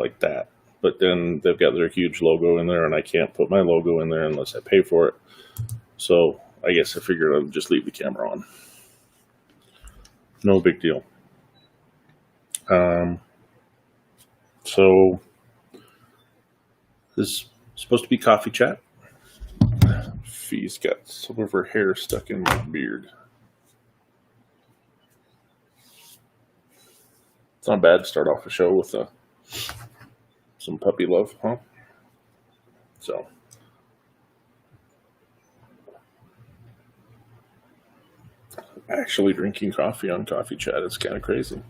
like that. But then they've got their huge logo in there, and I can't put my logo in there unless I pay for it. So I guess I figured I'd just leave the camera on. No big deal. So this is supposed to be coffee chat. Fee's got some of her hair stuck in my beard. It's not bad to start off a show with some puppy love, huh? So, actually drinking coffee on Coffee Chat is kind of crazy.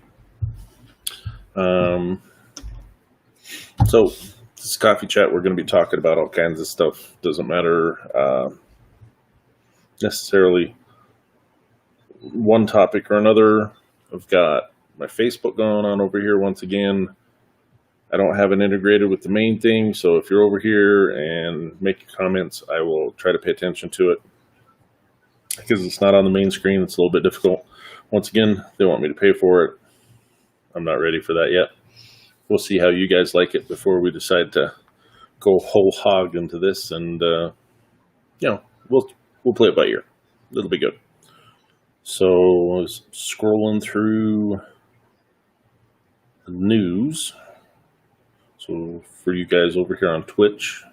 So, this Coffee Chat, we're going to be talking about all kinds of stuff. Doesn't matter necessarily one topic or another. I've got my Facebook going on over here once again. I don't have it integrated with the main thing, so if you're over here and making comments, I will try to pay attention to it. Because it's not on the main screen, it's a little bit difficult. Once again, they want me to pay for it. I'm not ready for that yet. We'll see how you guys like it before we decide to go whole hog into this, and we'll play it by ear. It'll be good. So I was scrolling through the news. So for you guys over here on Twitch,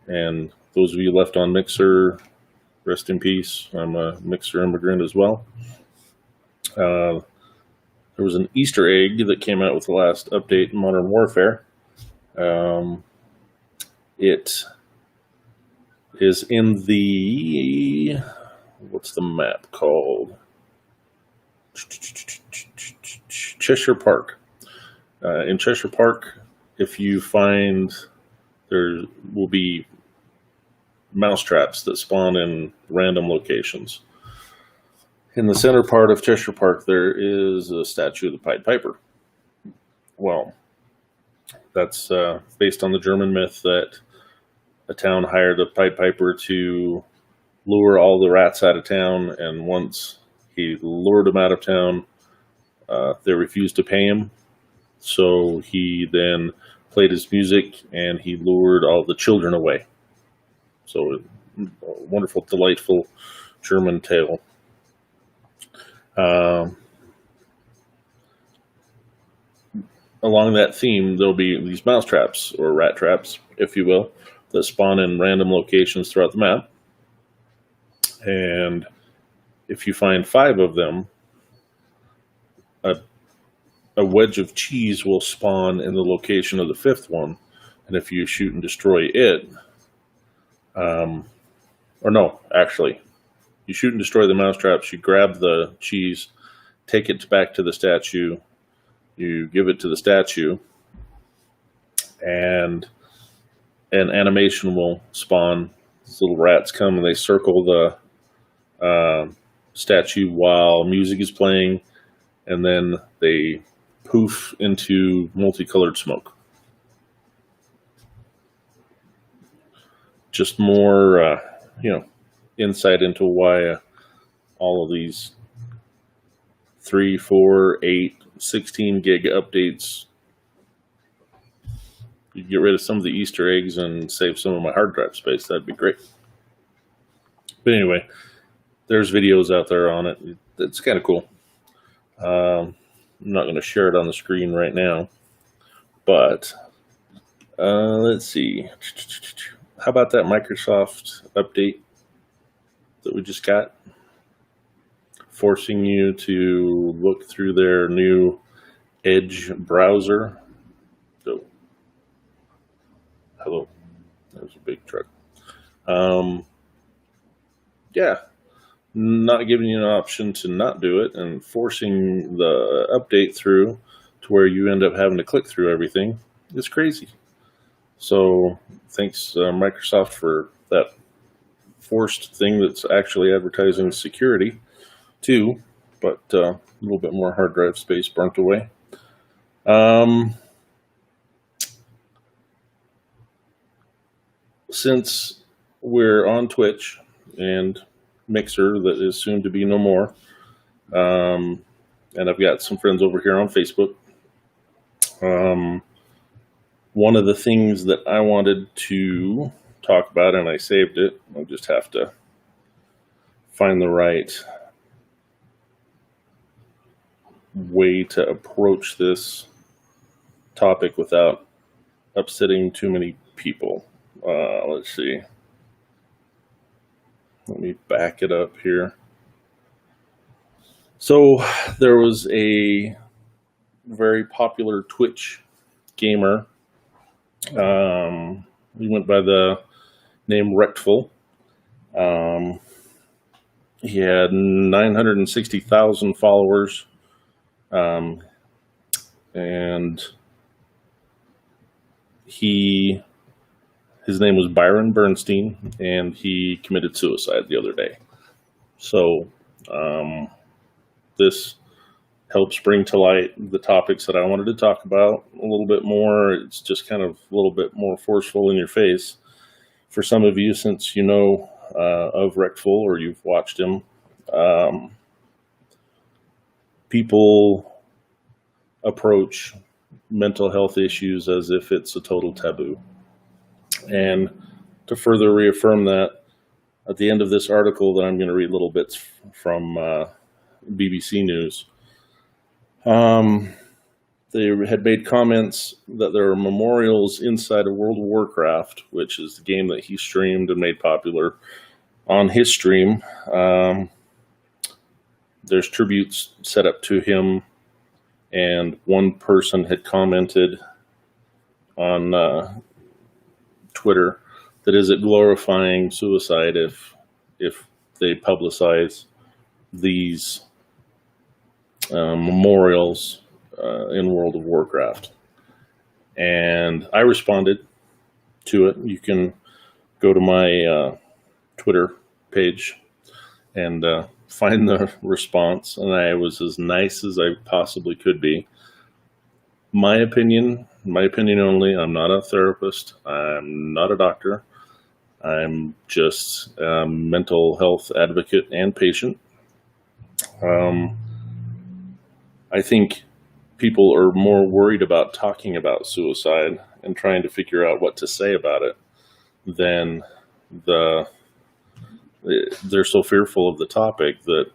and those of you left on Mixer, rest in peace. I'm a Mixer immigrant as well. There was an Easter egg that came out with the last update in Modern Warfare. It is in the, what's the map called? Cheshire Park. In Cheshire Park, if you find, there will be mousetraps that spawn in random locations. In the center part of Cheshire Park, there is a statue of the Pied Piper. Well, that's based on the German myth that a town hired a Pied Piper to lure all the rats out of town, and once he lured them out of town, they refused to pay him. So he then played his music, and he lured all the children away. So a wonderful, delightful German tale. Along that theme, there'll be these mouse traps, or rat traps, if you will, that spawn in random locations throughout the map. And if you find 5 of them, a wedge of cheese will spawn in the location of the 5th one. And if you shoot and destroy it, or no, actually, you shoot and destroy the mousetraps, you grab the cheese, take it back to the statue, you give it to the statue, and an animation will spawn. These little rats come and they circle the statue while music is playing, and then they poof into multicolored smoke. Just more, insight into why all of these 3, 4, 8, 16 gig updates. You get rid of some of the Easter eggs and save some of my hard drive space. That'd be great. But anyway, there's videos out there on it. It's kind of cool. I'm not going to share it on the screen right now, but let's see. How about that Microsoft update that we just got? Forcing you to look through their new Edge browser. So, hello. There's a big truck. Yeah. Not giving you an option to not do it and forcing the update through to where you end up having to click through everything. It's crazy. So thanks Microsoft for that forced thing that's actually advertising security too, but a little bit more hard drive space burnt away. Since we're on Twitch and Mixer that is soon to be no more, and I've got some friends over here on Facebook, One of the things that I wanted to talk about, and I saved it, I just have to find the right way to approach this topic without upsetting too many people. Let's see. Let me back it up here. So there was a very popular Twitch gamer. He went by the name Rectful. He had 960,000 followers. And his name was Byron Bernstein, and he committed suicide the other day. So this helps bring to light the topics that I wanted to talk about a little bit more. It's just kind of a little bit more forceful in your face. For some of you, since you know of Rectful or you've watched him, people approach mental health issues as if it's a total taboo. And to further reaffirm that, at the end of this article that I'm going to read little bits from BBC News, they had made comments that there are memorials inside of World of Warcraft, which is the game that he streamed and made popular on his stream. There's tributes set up to him, and one person had commented on Twitter that is it glorifying suicide if they publicize these memorials in World of Warcraft. And I responded to it. You can go to my Twitter page and find the response, and I was as nice as I possibly could be. My opinion only. I'm not a therapist. I'm not a doctor. I'm just a mental health advocate and patient. I think people are more worried about talking about suicide and trying to figure out what to say about it than they're so fearful of the topic that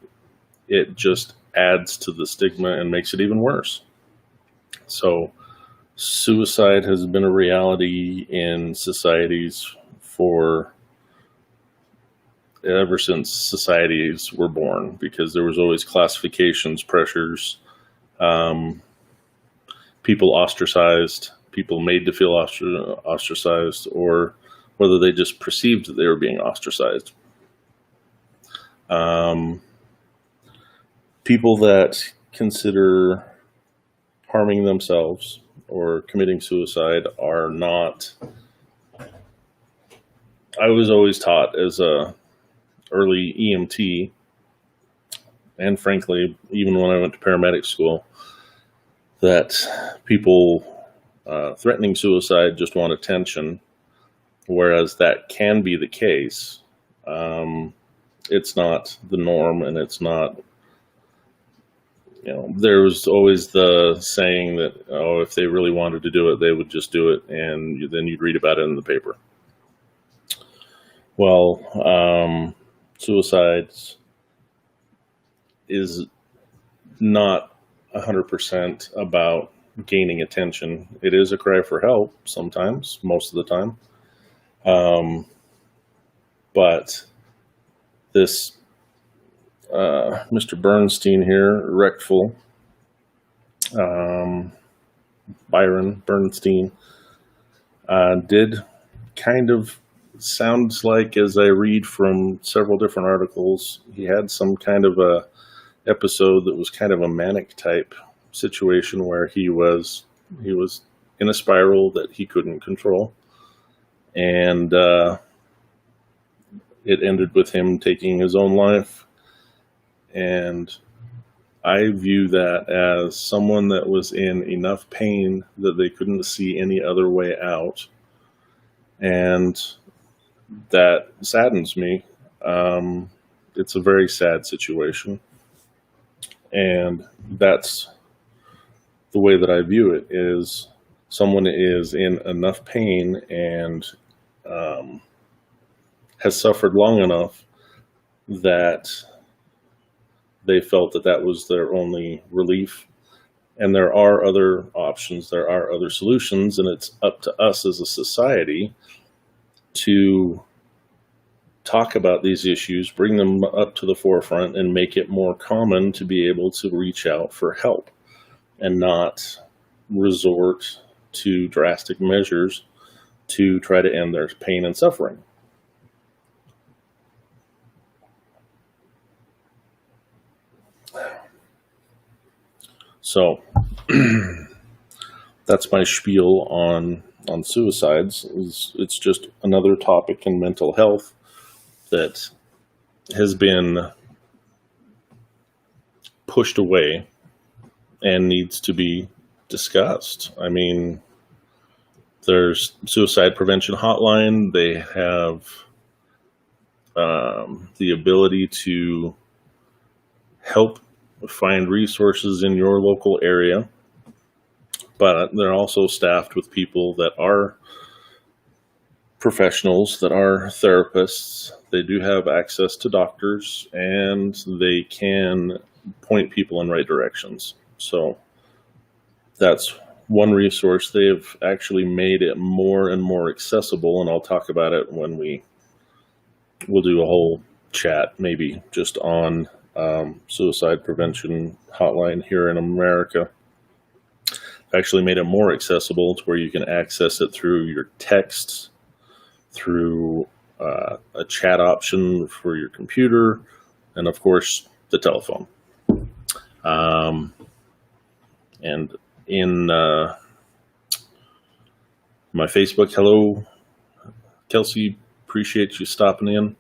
it just adds to the stigma and makes it even worse. So suicide has been a reality in societies ever since societies were born, because there was always classifications, pressures, people ostracized, people made to feel ostracized, or whether they just perceived that they were being ostracized. People that consider harming themselves or committing suicide are not. I was always taught as a early EMT, and frankly, even when I went to paramedic school, that people threatening suicide just want attention, whereas that can be the case. It's not the norm, and it's not, there's always the saying that, if they really wanted to do it, they would just do it, and then you'd read about it in the paper. Well, suicide is not 100% about gaining attention. It is a cry for help sometimes, most of the time. But this Mr. Bernstein here, Rectful, Byron Bernstein, did kind of sounds like, as I read from several different articles, he had some kind of a episode that was kind of a manic type situation where he was in a spiral that he couldn't control, and it ended with him taking his own life. And I view that as someone that was in enough pain that they couldn't see any other way out, and that saddens me. It's a very sad situation, and that's the way that I view it. Is someone is in enough pain and has suffered long enough that they felt that that was their only relief. And there are other options, there are other solutions, and it's up to us as a society to talk about these issues, bring them up to the forefront, and make it more common to be able to reach out for help and not resort to drastic measures to try to end their pain and suffering. So that's my spiel on suicides. It's just another topic in mental health that has been pushed away and needs to be discussed. I mean, there's suicide prevention hotline. They have the ability to help find resources in your local area, but they're also staffed with people that are professionals, that are therapists. They do have access to doctors, and they can point people in right directions. So that's one resource. They've actually made it more and more accessible, and I'll talk about it when we'll do a whole chat, maybe just on suicide prevention hotline here in America. Actually made it more accessible to where you can access it through your texts, through a chat option for your computer, and of course the telephone. And in my Facebook, hello Kelsey, appreciate you stopping in.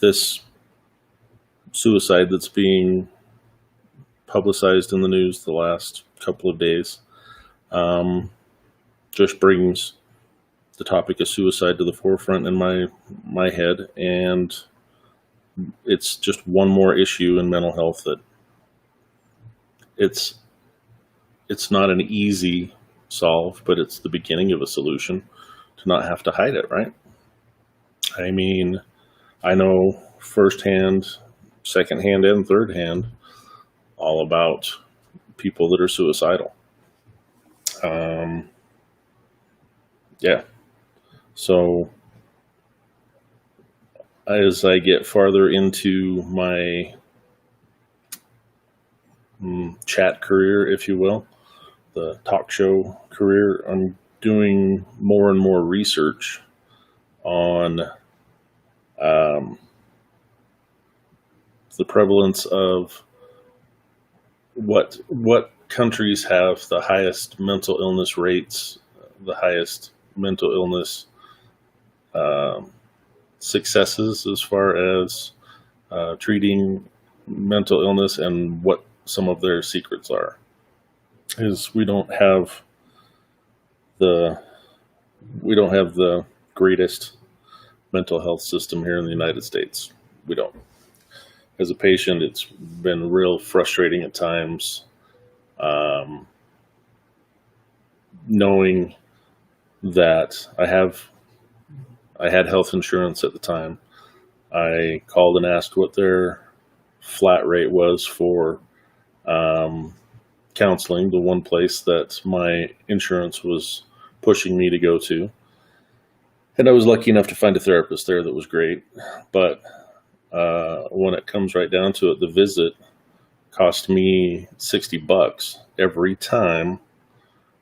This suicide that's being publicized in the news the last couple of days just brings the topic of suicide to the forefront in my head, and it's just one more issue in mental health that it's not an easy solve, but it's the beginning of a solution to not have to hide it, right? I mean, I know firsthand, secondhand, and thirdhand all about people that are suicidal. Yeah. So as I get farther into my chat career, if you will, the talk show career, I'm doing more and more research on the prevalence of what countries have the highest mental illness rates, the highest mental illness successes as far as treating mental illness, and what some of their secrets are. Is we don't have the greatest mental health system here in the United States. We don't. As a patient, it's been real frustrating at times, knowing that I had health insurance at the time. I called and asked what their flat rate was for counseling, the one place that my insurance was pushing me to go to. And I was lucky enough to find a therapist there that was great. But when it comes right down to it, the visit cost me $60 every time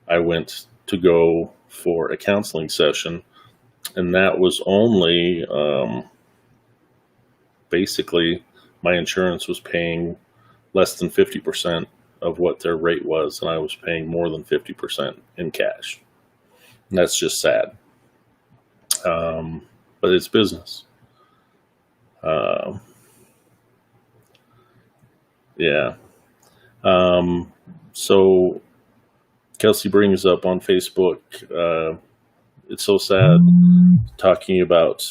I went to go for a counseling session. And that was only basically my insurance was paying less than 50% of what their rate was, and I was paying more than 50% in cash. And that's just sad. But it's business. Yeah. So Kelsey brings up on Facebook, it's so sad talking about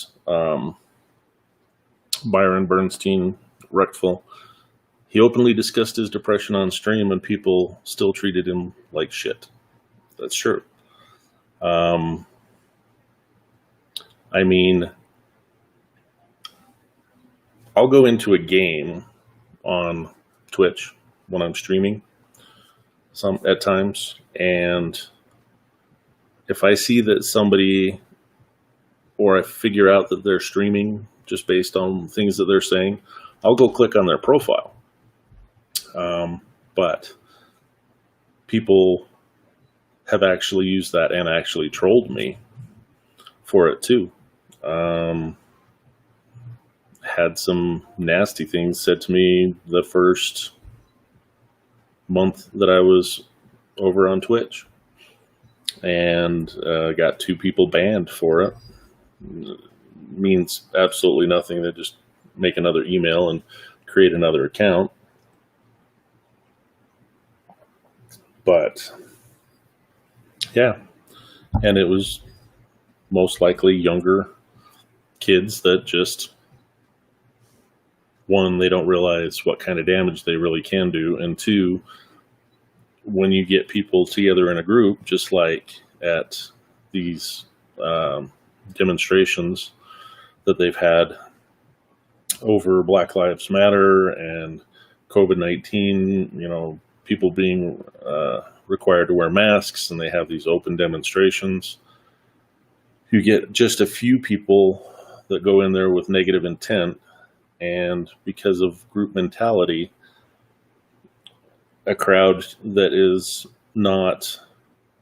Byron Bernstein, Ruckful. He openly discussed his depression on stream, and people still treated him like shit. That's true. I mean, I'll go into a game on Twitch when I'm streaming at times, and if I see that somebody, or I figure out that they're streaming just based on things that they're saying, I'll go click on their profile. But people have actually used that and actually trolled me for it too. Had some nasty things said to me the first month that I was over on Twitch, and got 2 people banned for it. Means absolutely nothing. They just make another email and create another account. But yeah, and it was most likely younger kids that just, one, they don't realize what kind of damage they really can do, and 2, when you get people together in a group, just like at these demonstrations that they've had over Black Lives Matter and COVID-19, you know, people being required to wear masks, and they have these open demonstrations. You get just a few people that go in there with negative intent, and because of group mentality, a crowd that is not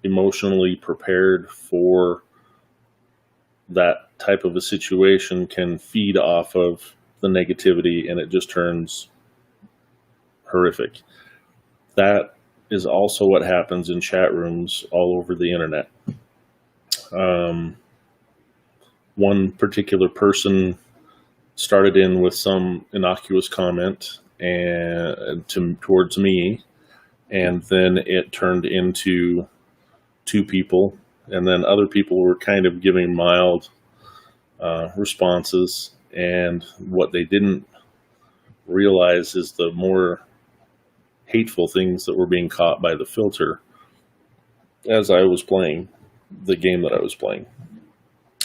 emotionally prepared for that type of a situation can feed off of the negativity, and it just turns horrific. That is also what happens in chat rooms all over the internet. One particular person started in with some innocuous comment towards me, and then it turned into 2 people, and then other people were kind of giving mild responses, and what they didn't realize is the more hateful things that were being caught by the filter as I was playing the game that I was playing.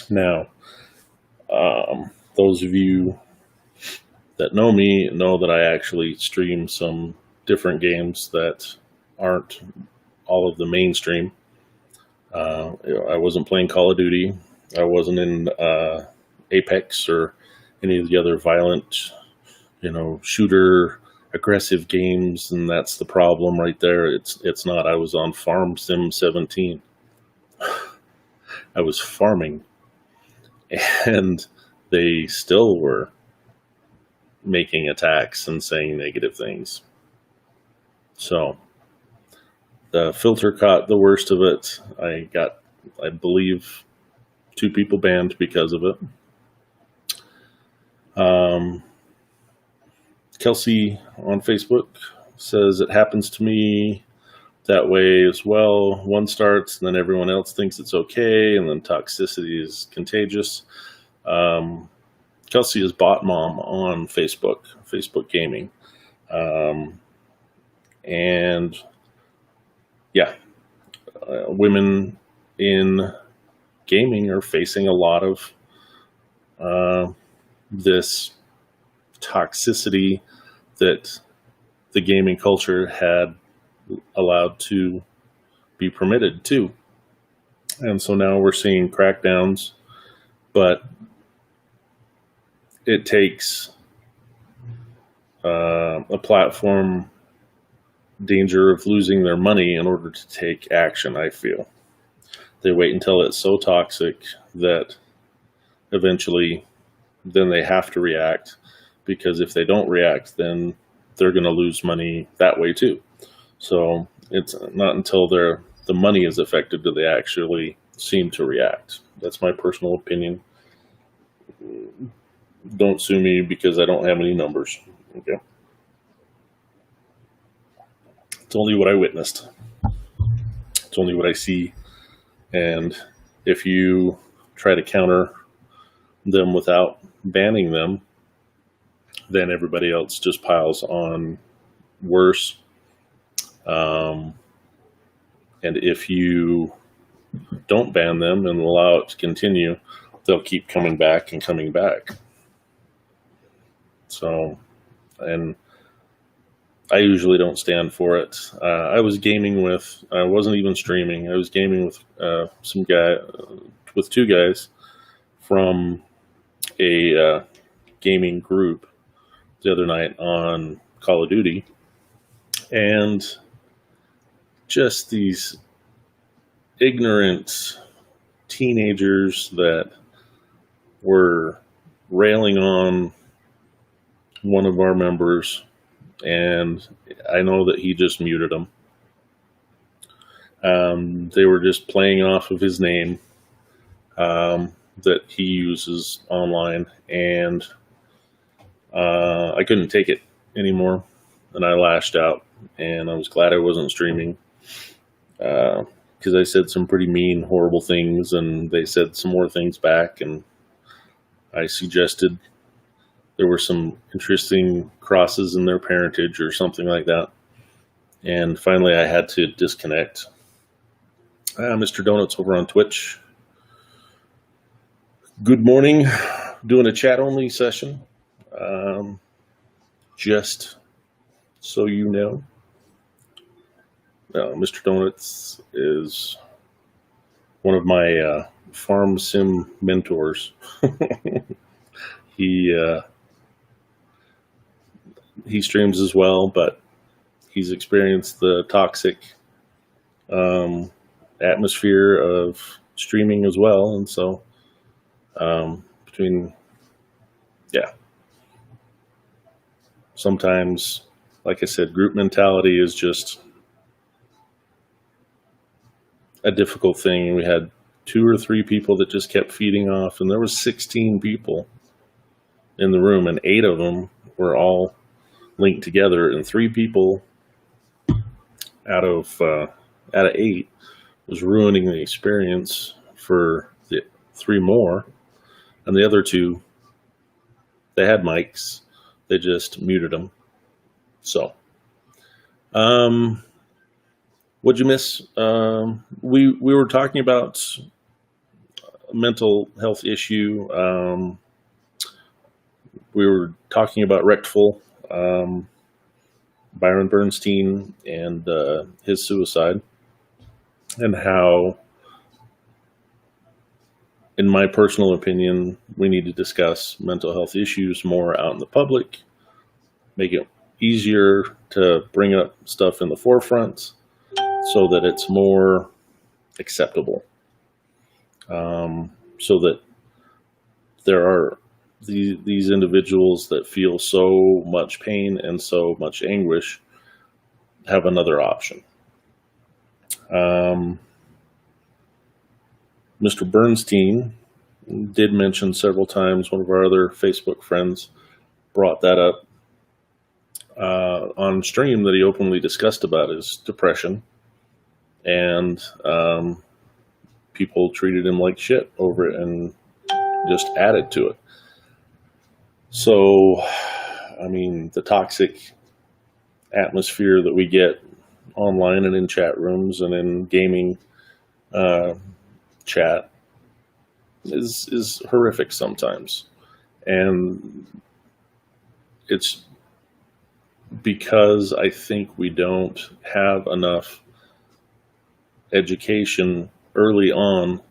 Now, those of you that know me know that I actually stream some different games that aren't all of the mainstream. I wasn't playing Call of Duty. I wasn't in Apex or any of the other violent, shooter aggressive games, and that's the problem right there. It's not. I was on Farm Sim 17. I was farming, and they still were making attacks and saying negative things. So the filter caught the worst of it. I got, I believe, 2 people banned because of it. Kelsey on Facebook says it happens to me that way as well. One starts and then everyone else thinks it's okay, and then toxicity is contagious. Kelsey is bot mom on Facebook gaming. And yeah, women in gaming are facing a lot of this toxicity that the gaming culture had allowed to be permitted too. And so now we're seeing crackdowns, but it takes a platform danger of losing their money in order to take action, I feel. They wait until it's so toxic that eventually then they have to react, because if they don't react, then they're going to lose money that way too. So it's not until the money is affected do they actually seem to react. That's my personal opinion. Don't sue me because I don't have any numbers. Okay. It's only what I witnessed. It's only what I see. And if you try to counter them without banning them, then everybody else just piles on worse. And if you don't ban them and allow it to continue, they'll keep coming back and coming back. So, and I usually don't stand for it. I was gaming I wasn't even streaming. I was gaming with with two guys from a gaming group the other night on Call of Duty, and just these ignorant teenagers that were railing on one of our members, and I know that he just muted them. They were just playing off of his name that he uses online, and I couldn't take it anymore, and I lashed out, and I was glad I wasn't streaming, because I said some pretty mean, horrible things, and they said some more things back, and I suggested there were some interesting crosses in their parentage or something like that, and finally I had to disconnect. Mr. Donuts over on Twitch. Good morning. Doing a chat-only session. Just so you know, Mr. Donuts is one of my farm sim mentors. He streams as well, but he's experienced the toxic atmosphere of streaming as well, and so sometimes, like I said, group mentality is just a difficult thing. We had 2 or 3 people that just kept feeding off, and there was 16 people in the room, and 8 of them were all linked together, and 3 people out of 8 was ruining the experience for the 3 more, and the other 2, they had mics, they just muted them. So, what'd you miss? We were talking about a mental health issue. We were talking about Rectful, Byron Bernstein, and his suicide, and how, in my personal opinion, we need to discuss mental health issues more out in the public, make it easier to bring up stuff in the forefront so that it's more acceptable, so that there are these individuals that feel so much pain and so much anguish have another option. Mr. Bernstein did mention several times, one of our other Facebook friends brought that up on stream, that he openly discussed about his depression, and people treated him like shit over it and just added to it. So, I mean, the toxic atmosphere that we get online and in chat rooms and in gaming chat is horrific sometimes, and it's because I think we don't have enough education early on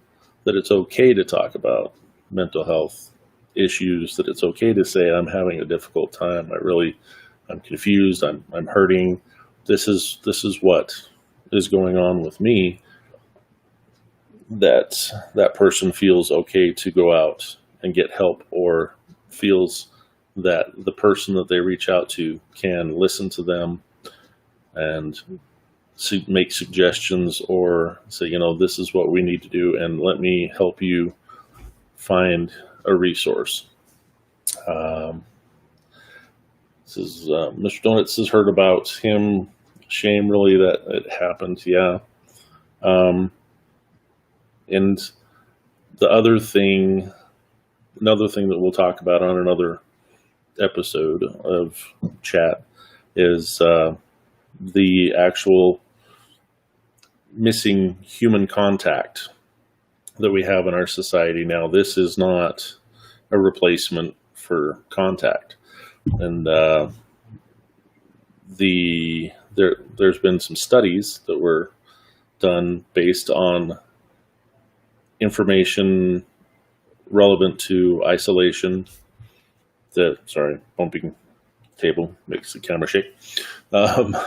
that it's okay to talk about mental health issues, that it's okay to say, I'm having a difficult time, I'm confused, I'm hurting, this is what is going on with me, that person feels okay to go out and get help, or feels that the person that they reach out to can listen to them and make suggestions, or say, this is what we need to do, and let me help you find a resource. This is Mr. Donuts has heard about him. Shame, really, that it happened. Yeah. And another thing that we'll talk about on another episode of chat is the actual missing human contact that we have in our society now. This is not a replacement for contact. And there's been some studies that were done based on information relevant to isolation. Bumping table makes the camera shake. The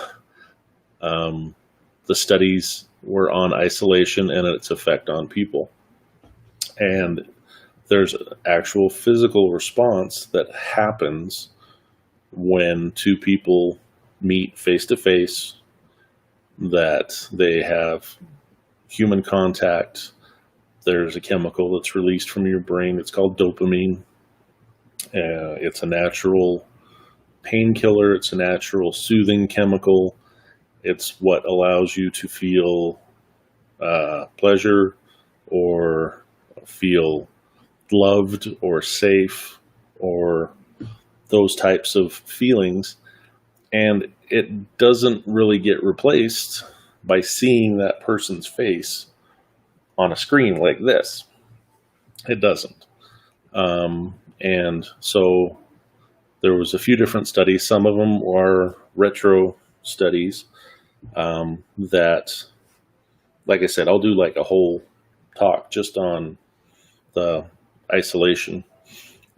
studies were on isolation and its effect on people. And there's an actual physical response that happens when two people meet face to face, that they have human contact. There's a chemical that's released from your brain. It's called dopamine. It's a natural painkiller. It's a natural soothing chemical. It's what allows you to feel pleasure or feel loved or safe or those types of feelings. And it doesn't really get replaced by seeing that person's face on a screen like this. It doesn't. And so there was a few different studies. Some of them are retro studies that, like I said, I'll do like a whole talk just on the isolation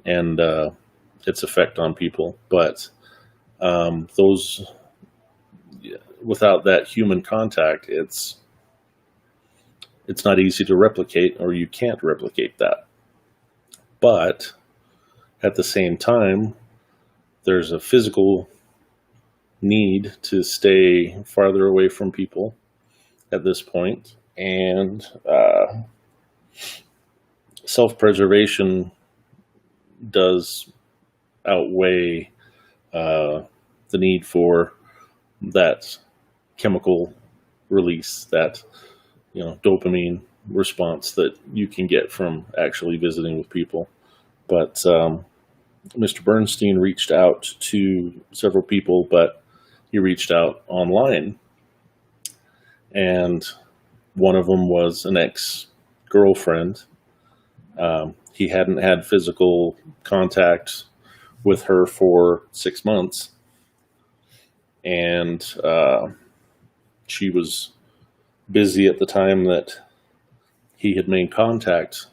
and its effect on people. But those, without that human contact, it's not easy to replicate, or you can't replicate that. But at the same time, there's a physical need to stay farther away from people at this point, and self-preservation does outweigh the need for that chemical release, that dopamine response that you can get from actually visiting with people. But Mr. Bernstein reached out to several people, but he reached out online, and one of them was an ex-girlfriend. He hadn't had physical contact with her for 6 months, and she was busy at the time that he had made contact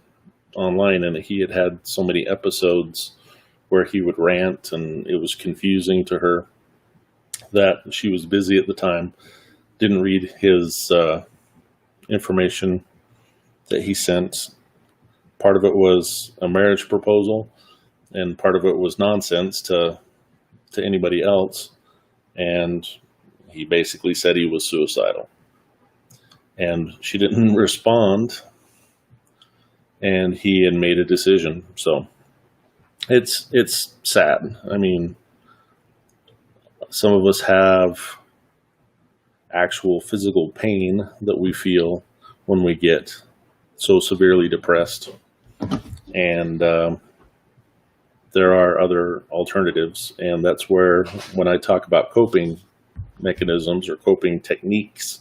online, and he had had so many episodes where he would rant, and it was confusing to her that she was busy at the time, didn't read his information that he sent. Part of it was a marriage proposal, and part of it was nonsense to anybody else. And he basically said he was suicidal. And she didn't respond, and he had made a decision. So it's sad. I mean, some of us have actual physical pain that we feel when we get so severely depressed. And there are other alternatives. And that's where, when I talk about coping mechanisms or coping techniques,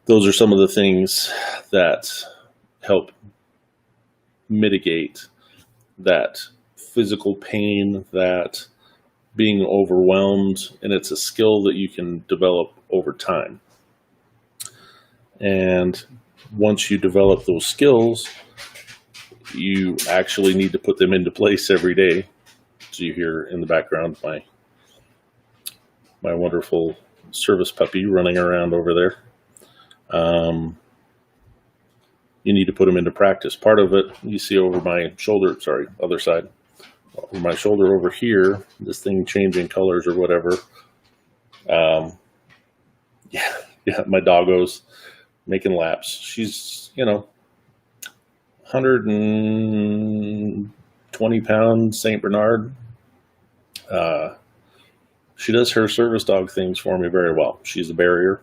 those are some of the things that help mitigate that physical pain, that being overwhelmed, and it's a skill that you can develop over time. And once you develop those skills, you actually need to put them into place every day. So you hear in the background my wonderful service puppy running around over there. You need to put them into practice. Part of it, you see over my shoulder, other side, over my shoulder over here, this thing changing colors or whatever. Yeah, my doggo's making laps. She's, 120 pound Saint Bernard. She does her service dog things for me very well. She's a barrier.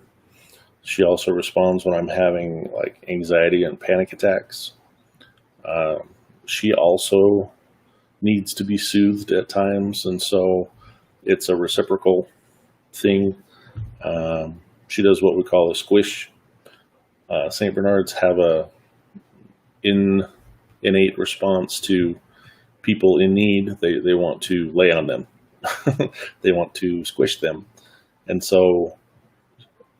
She also responds when I'm having like anxiety and panic attacks. She also needs to be soothed at times, and so it's a reciprocal thing. She does what we call a squish. St. Bernards have a innate response to people in need. They want to lay on them. They want to squish them. And so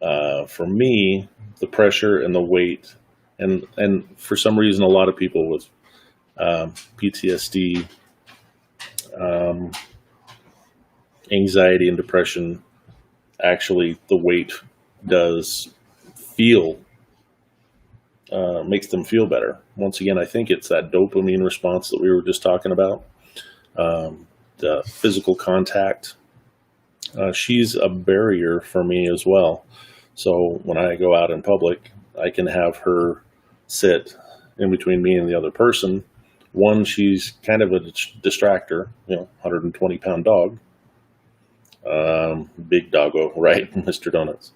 for me, the pressure and the weight, and for some reason, a lot of people with PTSD, anxiety and depression, actually the weight does feel, makes them feel better. Once again, I think it's that dopamine response that we were just talking about, the physical contact. She's a barrier for me as well. So when I go out in public, I can have her sit in between me and the other person. One, she's kind of a distractor, 120-pound dog. Big doggo, right? Mr. Donuts.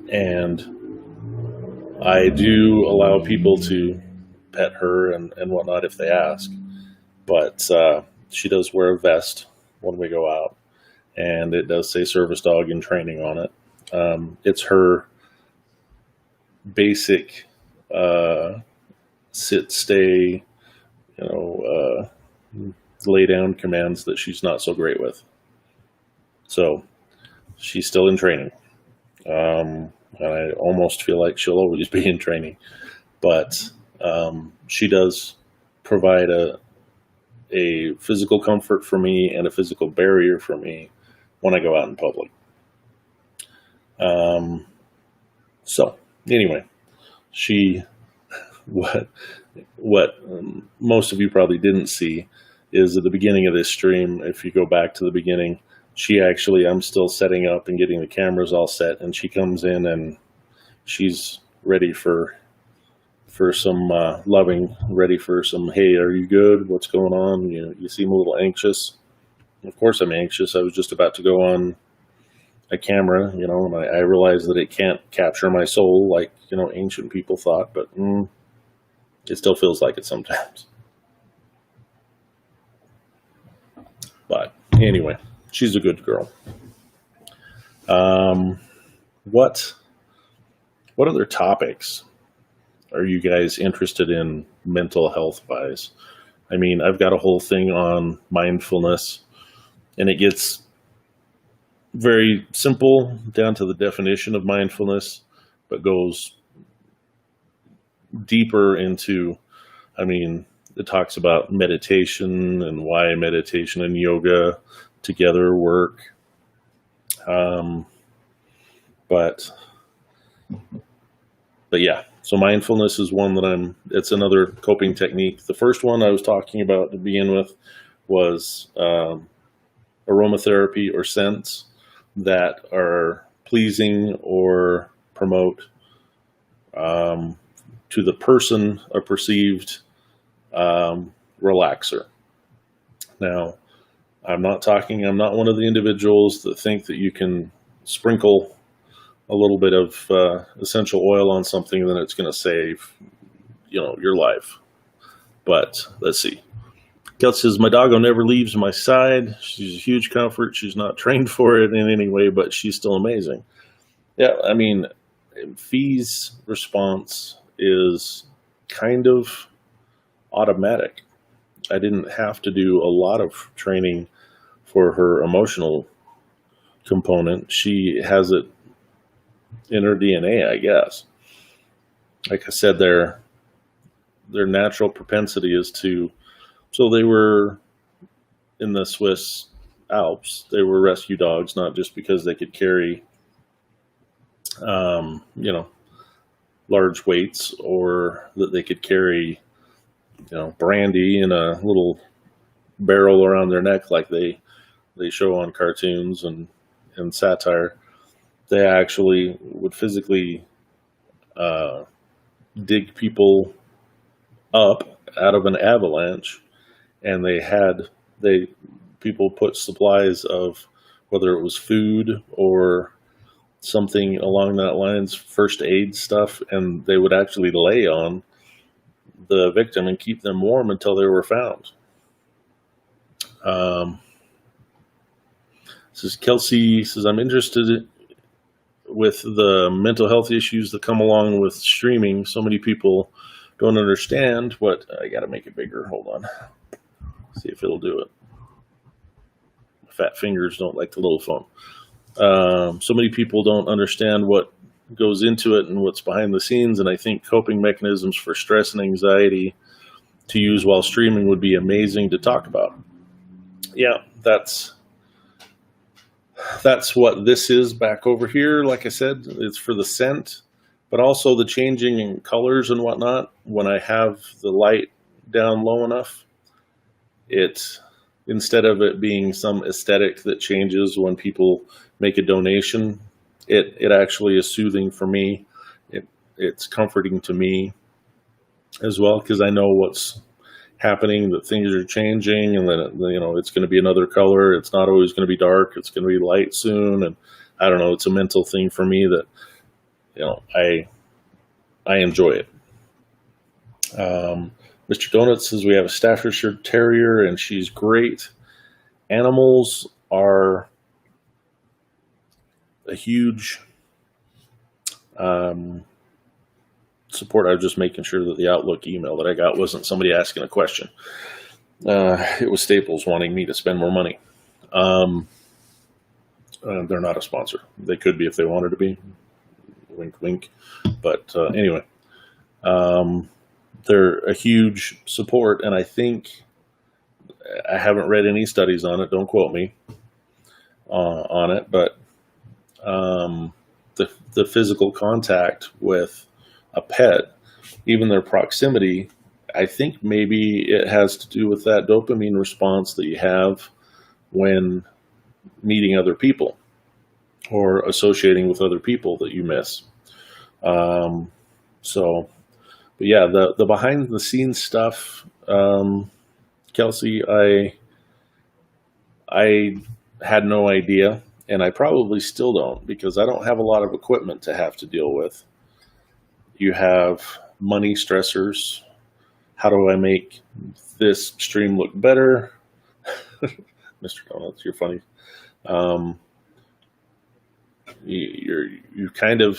And I do allow people to pet her and whatnot if they ask. But she does wear a vest when we go out, and it does say service dog in training on it. It's her basic sit, stay, lay down commands that she's not so great with. So she's still in training. And I almost feel like she'll always be in training, but she does provide a physical comfort for me and a physical barrier for me when I go out in public. So anyway, what most of you probably didn't see is at the beginning of this stream, if you go back to the beginning, I'm still setting up and getting the cameras all set, and she comes in and she's ready for some loving, ready for some, hey, are you good? What's going on? You seem a little anxious. Of course I'm anxious. I was just about to go on a camera, and I realized that it can't capture my soul like, ancient people thought, but it still feels like it sometimes. But anyway, she's a good girl. What other topics are you guys interested in mental health wise? I mean, I've got a whole thing on mindfulness, and it gets very simple down to the definition of mindfulness, but goes deeper into, it talks about meditation and why meditation and yoga together work. But yeah, so mindfulness is one that it's another coping technique. The first one I was talking about to begin with was aromatherapy or scents that are pleasing or promote to the person a perceived relaxer. Now, I'm not one of the individuals that think that you can sprinkle a little bit of essential oil on something, then it's going to save, your life. But let's see. Kel says, my doggo never leaves my side. She's a huge comfort. She's not trained for it in any way, but she's still amazing. Yeah, Fee's response is kind of automatic. I didn't have to do a lot of training for her emotional component. She has it in her DNA, I guess. Like I said, their natural propensity is to, so they were in the Swiss Alps. They were rescue dogs, not just because they could carry, large weights, or that they could carry, brandy in a little barrel around their neck like they show on cartoons and satire. They actually would physically dig people up out of an avalanche, and people put supplies of, whether it was food or something along that lines, first aid stuff, and they would actually lay on the victim and keep them warm until they were found. Says Kelsey says, I'm interested with the mental health issues that come along with streaming. So many people don't understand what. I got to make it bigger. Hold on. See if it'll do it. Fat fingers don't like the little phone. So many people don't understand what goes into it and what's behind the scenes. And I think coping mechanisms for stress and anxiety to use while streaming would be amazing to talk about. Yeah, that's what this is back over here. Like I said, it's for the scent, but also the changing in colors and whatnot. When I have the light down low enough, instead of it being some aesthetic that changes when people make a donation, it actually is soothing for me. It's comforting to me as well, because I know what's happening, that things are changing, and then it's going to be another color. It's not always going to be dark. It's going to be light soon, and I don't know. It's a mental thing for me that I enjoy it. Mr. Donut says we have a Staffordshire Terrier, and she's great. Animals are a huge support. I was just making sure that the Outlook email that I got wasn't somebody asking a question. It was Staples wanting me to spend more money. They're not a sponsor. They could be if they wanted to be. Wink, wink. But anyway, they're a huge support, and I think, I haven't read any studies on it, don't quote me on it, but the physical contact with a pet, even their proximity, I think maybe it has to do with that dopamine response that you have when meeting other people or associating with other people that you miss. But yeah, the behind the scenes stuff, Kelsey, I had no idea, and I probably still don't, because I don't have a lot of equipment to have to deal with. You have money stressors. How do I make this stream look better? Mr. Donuts, you're funny. You kind of,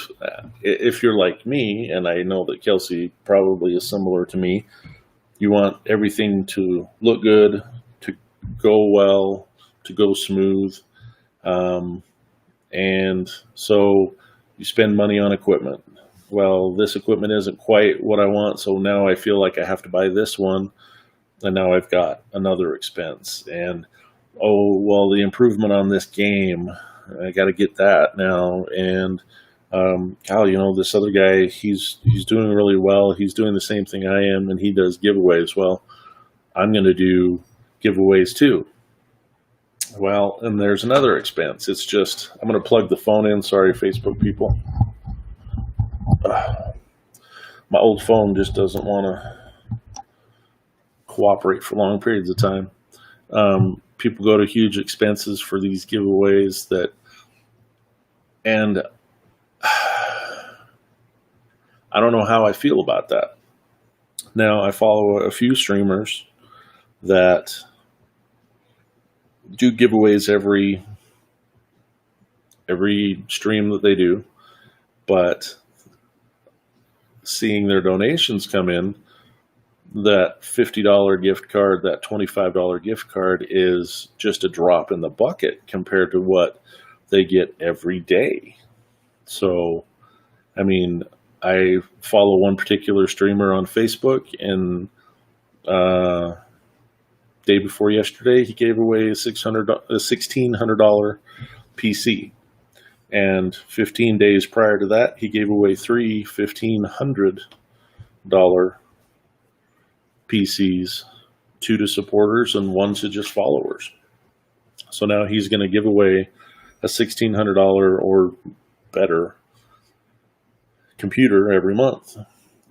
if you're like me, and I know that Kelsey probably is similar to me, you want everything to look good, to go well, to go smooth. And so you spend money on equipment. Well, this equipment isn't quite what I want, so now I feel like I have to buy this one, and now I've got another expense. And, oh, well, the improvement on this game, I got to get that now. And, this other guy, he's doing really well. He's doing the same thing I am, and he does giveaways. Well, I'm going to do giveaways too. Well, and there's another expense. It's just, I'm going to plug the phone in. Sorry, Facebook people. My old phone just doesn't want to cooperate for long periods of time. People go to huge expenses for these giveaways and I don't know how I feel about that. Now, I follow a few streamers that do giveaways every stream that they do, but seeing their donations come in, that $50 gift card, that $25 gift card is just a drop in the bucket compared to what they get every day. So, I mean, I follow one particular streamer on Facebook, and day before yesterday, he gave away a $1,600 PC. And 15 days prior to that, he gave away 3 $1,500 PCs, 2 to supporters and 1 to just followers. So now he's going to give away a $1,600 or better computer every month.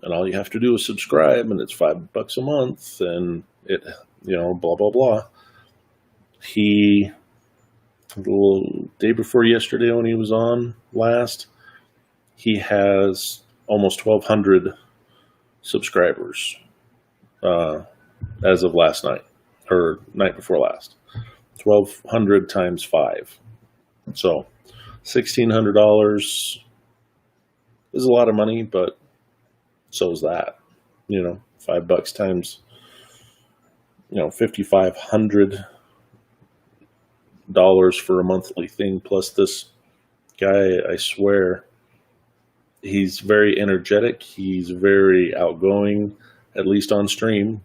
And all you have to do is subscribe, and it's $5 a month, and it, blah, blah, blah. The day before yesterday when he was on last, he has almost 1,200 subscribers as of last night, or night before last. 1,200 times 5. So $1,600 is a lot of money, but so is that. $5 times, $5,500 for a monthly thing. Plus this guy, I swear, he's very energetic. He's very outgoing, at least on stream.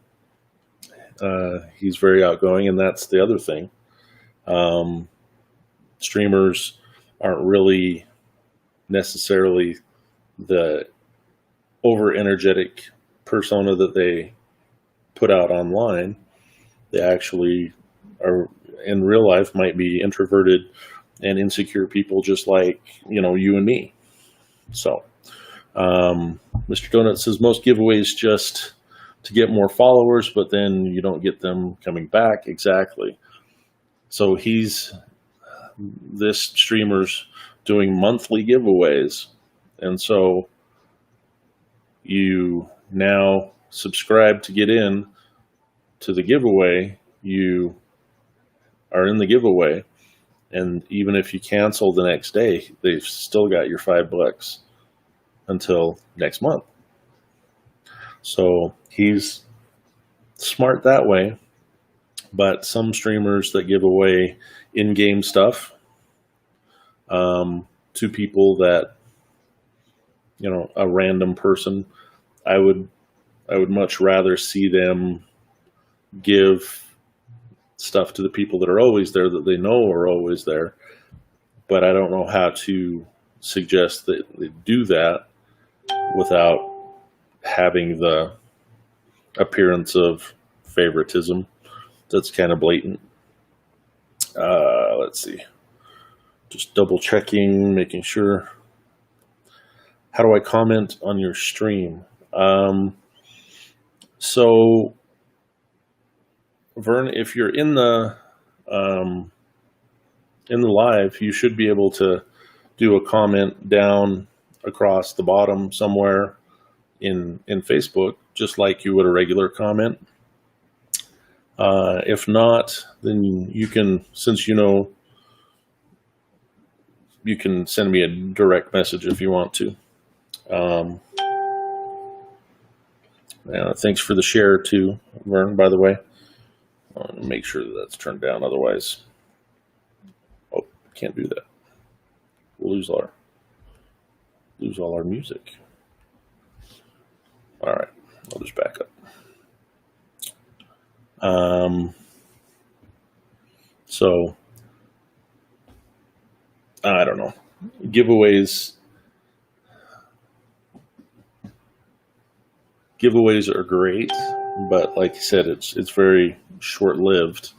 He's very outgoing, and that's the other thing. Streamers aren't really necessarily the over energetic persona that they put out online. They actually are in real life might be introverted and insecure people, just like you and me. So Mr. Donut says most giveaways just to get more followers, but then you don't get them coming back. Exactly. So this streamer's doing monthly giveaways, and so you now subscribe to get in to the giveaway. You are in the giveaway, and even if you cancel the next day, they've still got your $5 until next month. So he's smart that way. But some streamers that give away in-game stuff to people that, a random person, I would much rather see them give stuff to the people that are always there, that they know are always there. But I don't know how to suggest that they do that without having the appearance of favoritism. That's kind of blatant. Let's see. Just double checking, making sure. How do I comment on your stream? So, Vern, if you're in the live, you should be able to do a comment down across the bottom somewhere in Facebook, just like you would a regular comment. If not, then you can, since you can send me a direct message if you want to. Thanks for the share too, Vern, by the way. Make sure that's turned down, otherwise, can't do that. We'll lose all our music. All right, I'll just back up. So I don't know. Giveaways are great, but like I said, it's very short-lived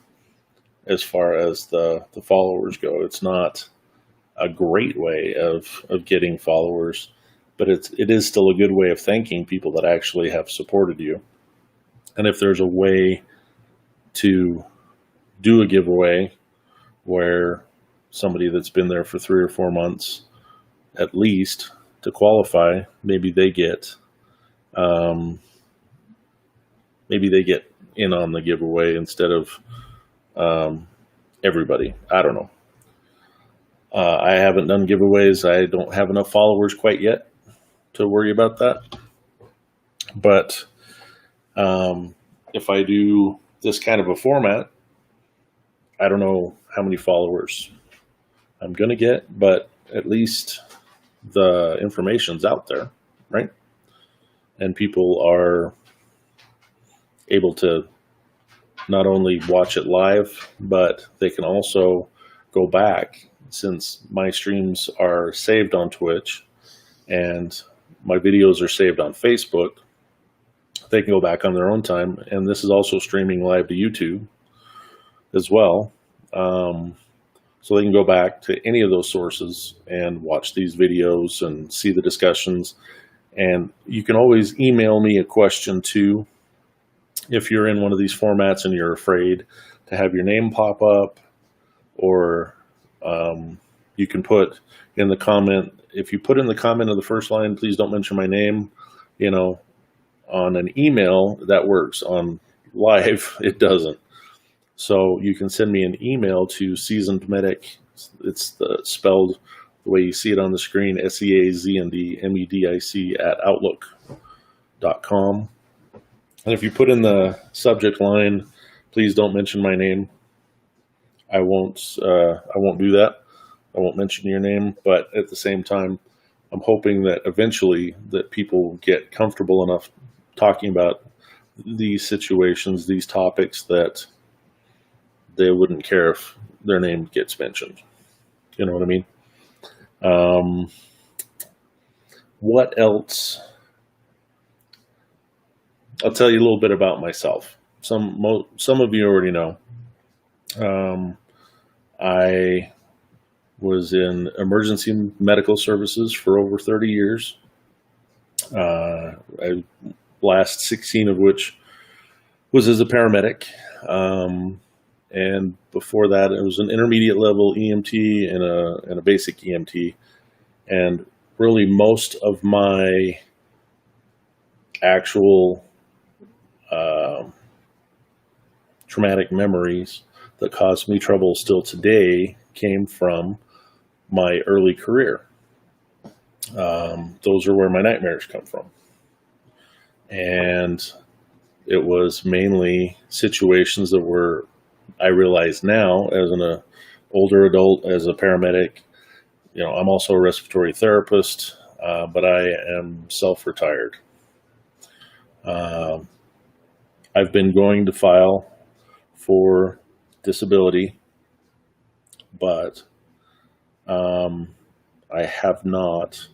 as far as the followers go. It's not a great way of getting followers, but it is still a good way of thanking people that actually have supported you. And if there's a way to do a giveaway where somebody that's been there for 3 or 4 months at least to qualify, maybe they get in on the giveaway instead of everybody. I don't know. I haven't done giveaways. I don't have enough followers quite yet to worry about that. But if I do this kind of a format, I don't know how many followers I'm going to get, but at least the information's out there, right? And people are able to not only watch it live, but they can also go back, since my streams are saved on Twitch and my videos are saved on Facebook. They can go back on their own time, and this is also streaming live to YouTube as well. So they can go back to any of those sources and watch these videos and see the discussions. And you can always email me a question too, if you're in one of these formats and you're afraid to have your name pop up, or you can put in the comment, if you put in the comment of the first line, please don't mention my name, on an email, that works. On live, it doesn't. So you can send me an email to SeazndMedic It's spelled the way you see it on the screen, SeazndMedic at outlook.com. And if you put in the subject line, please don't mention my name, I won't do that. I won't mention your name, but at the same time, I'm hoping that eventually that people get comfortable enough talking about these situations, these topics, that they wouldn't care if their name gets mentioned. You know what I mean? What else? I'll tell you a little bit about myself. Some of you already know. I was in emergency medical services for over 30 years. Last 16 of which was as a paramedic. And before that, it was an intermediate level EMT and a basic EMT. And really most of my actual traumatic memories that caused me trouble still today came from my early career. Those are where my nightmares come from. And it was mainly situations that were, I realize now as an older adult, as a paramedic, I'm also a respiratory therapist, but I am self-retired. I've been going to file for disability, but I have not.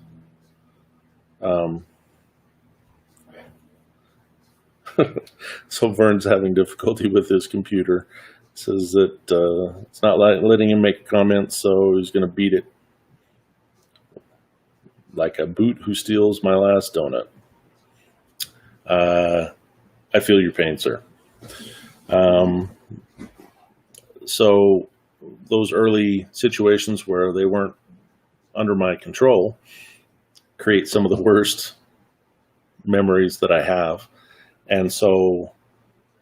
So Vern's having difficulty with his computer. Says that it's not letting him make a comment, so he's going to beat it like a boot who steals my last donut. I feel your pain, sir. So those early situations where they weren't under my control create some of the worst memories that I have. And so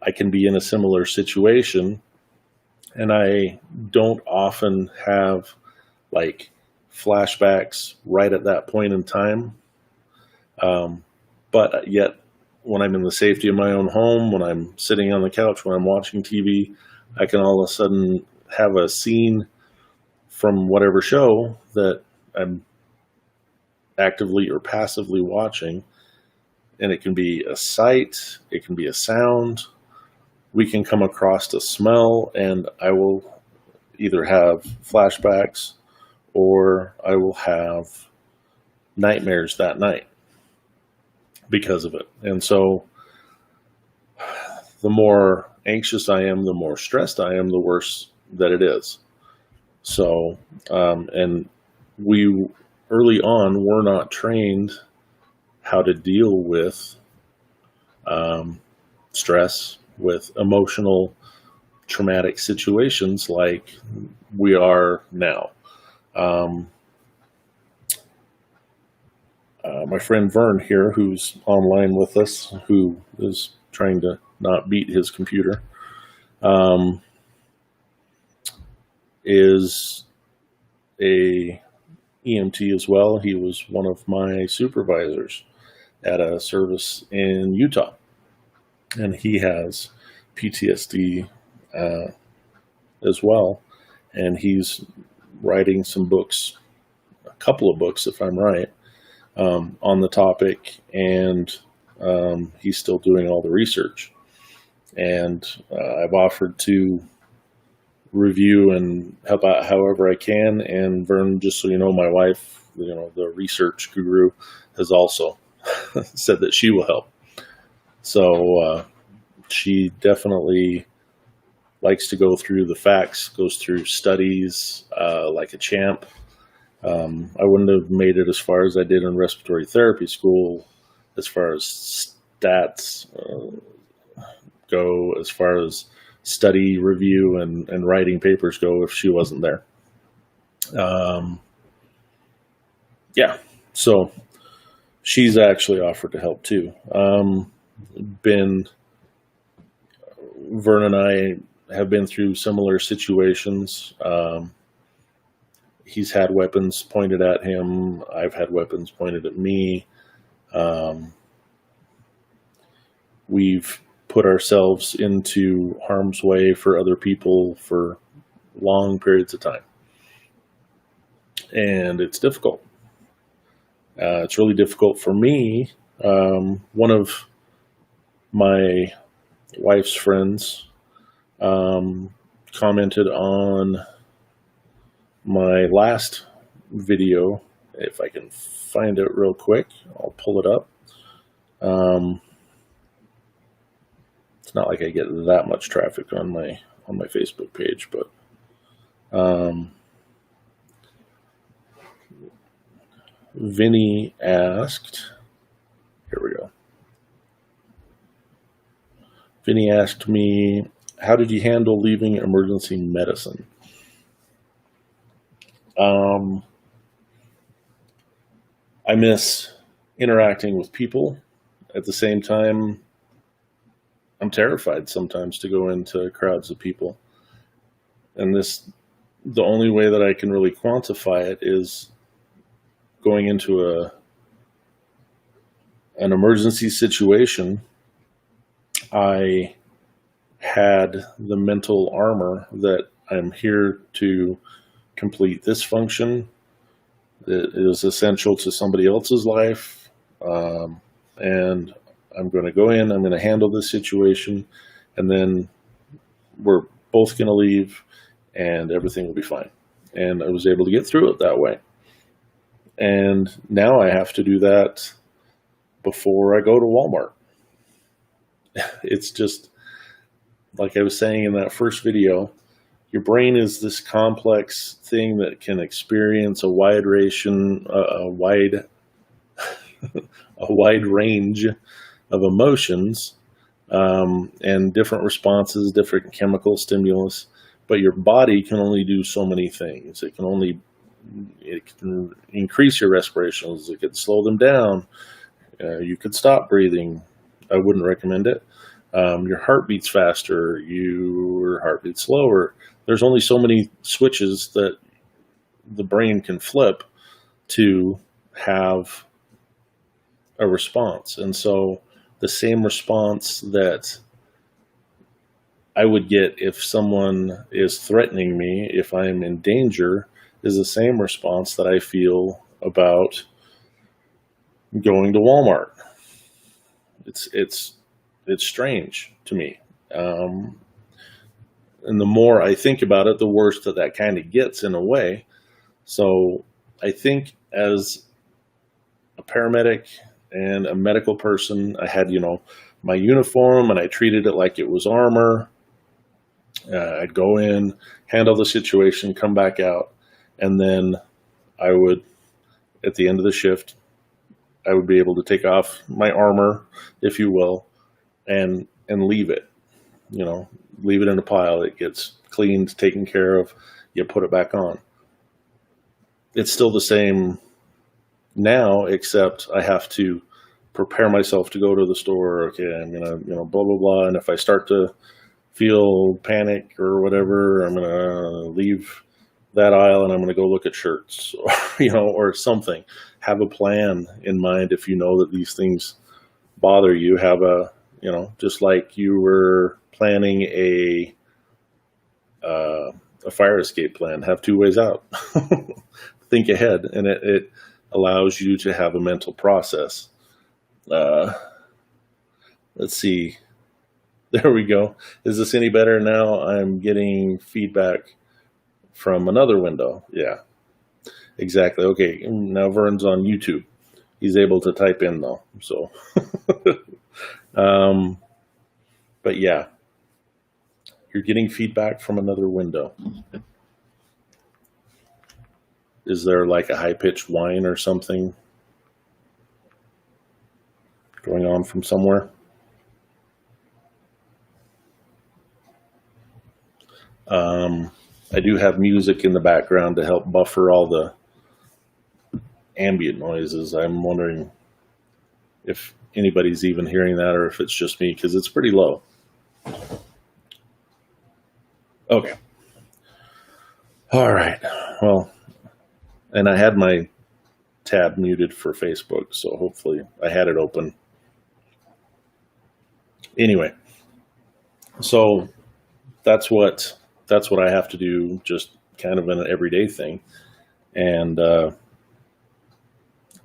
I can be in a similar situation, and I don't often have like flashbacks right at that point in time. But yet when I'm in the safety of my own home, when I'm sitting on the couch, when I'm watching TV, I can all of a sudden have a scene from whatever show that I'm actively or passively watching. And it can be a sight, it can be a sound. We can come across a smell, and I will either have flashbacks or I will have nightmares that night because of it. And so the more anxious I am, the more stressed I am, the worse that it is. So, and we early on were not trained how to deal with stress, with emotional traumatic situations like we are now. My friend Vern here, who's online with us, who is trying to not beat his computer, is a EMT as well. He was one of my supervisors at a service in Utah, and he has PTSD as well, and he's writing some books, a couple of books if I'm right, on the topic, and he's still doing all the research. And I've offered to review and help out however I can. And Vern, just so you know, my wife, the research guru, has also said that she will help. So she definitely likes to go through the facts, goes through studies like a champ. I wouldn't have made it as far as I did in respiratory therapy school as far as stats go, as far as study review and writing papers go, if she wasn't there. Yeah, so she's actually offered to help too. Vern and I have been through similar situations. he's had weapons pointed at him. I've had weapons pointed at me. We've put ourselves into harm's way for other people for long periods of time. And it's difficult. It's really difficult for me. One of my wife's friends commented on my last video. If I can find it real quick, I'll pull it up. It's not like I get that much traffic on my Facebook page, but Vinny asked, here we go. Vinny asked me, how did you handle leaving emergency medicine? I miss interacting with people. At the same time, I'm terrified sometimes to go into crowds of people. And the only way that I can really quantify it is going into an emergency situation. I had the mental armor that I'm here to complete this function that is essential to somebody else's life, and I'm going to go in, I'm going to handle this situation, and then we're both going to leave and everything will be fine. And I was able to get through it that way. And now I have to do that before I go to Walmart. It's just, like I was saying in that first video, your brain is this complex thing that can experience a wide range of emotions, and different responses, different chemical stimulus, but your body can only do so many things. It can increase your respirations. It could slow them down. You could stop breathing. I wouldn't recommend it. Your heart beats faster. Your heart beats slower. There's only so many switches that the brain can flip to have a response. And so the same response that I would get if someone is threatening me, if I'm in danger, is the same response that I feel about going to Walmart. It's strange to me. And the more I think about it, the worse that kind of gets in a way. So I think as a paramedic and a medical person, I had, my uniform, and I treated it like it was armor. I'd go in, handle the situation, come back out, and then I would, at the end of the shift, I would be able to take off my armor, if you will, and leave it, leave it in a pile. It gets cleaned, taken care of, you put it back on. It's still the same now, except I have to prepare myself to go to the store. Okay, I'm going to, blah, blah, blah. And if I start to feel panic or whatever, I'm going to leave that aisle and I'm going to go look at shirts or, or something. Have a plan in mind. If you know that these things bother you, have a, just like you were planning a fire escape plan, have 2 ways out. Think ahead, and it allows you to have a mental process. Let's see. There we go. Is this any better now? I'm getting feedback from another window. Yeah, exactly. Okay, now Vern's on YouTube. He's able to type in though, so. But yeah, you're getting feedback from another window. Is there like a high-pitched whine or something going on from somewhere? I do have music in the background to help buffer all the ambient noises. I'm wondering if anybody's even hearing that or if it's just me, because it's pretty low. Okay. All right. Well, And I had my tab muted for Facebook, so hopefully I had it open. Anyway, so that's what I have to do, just kind of an everyday thing. And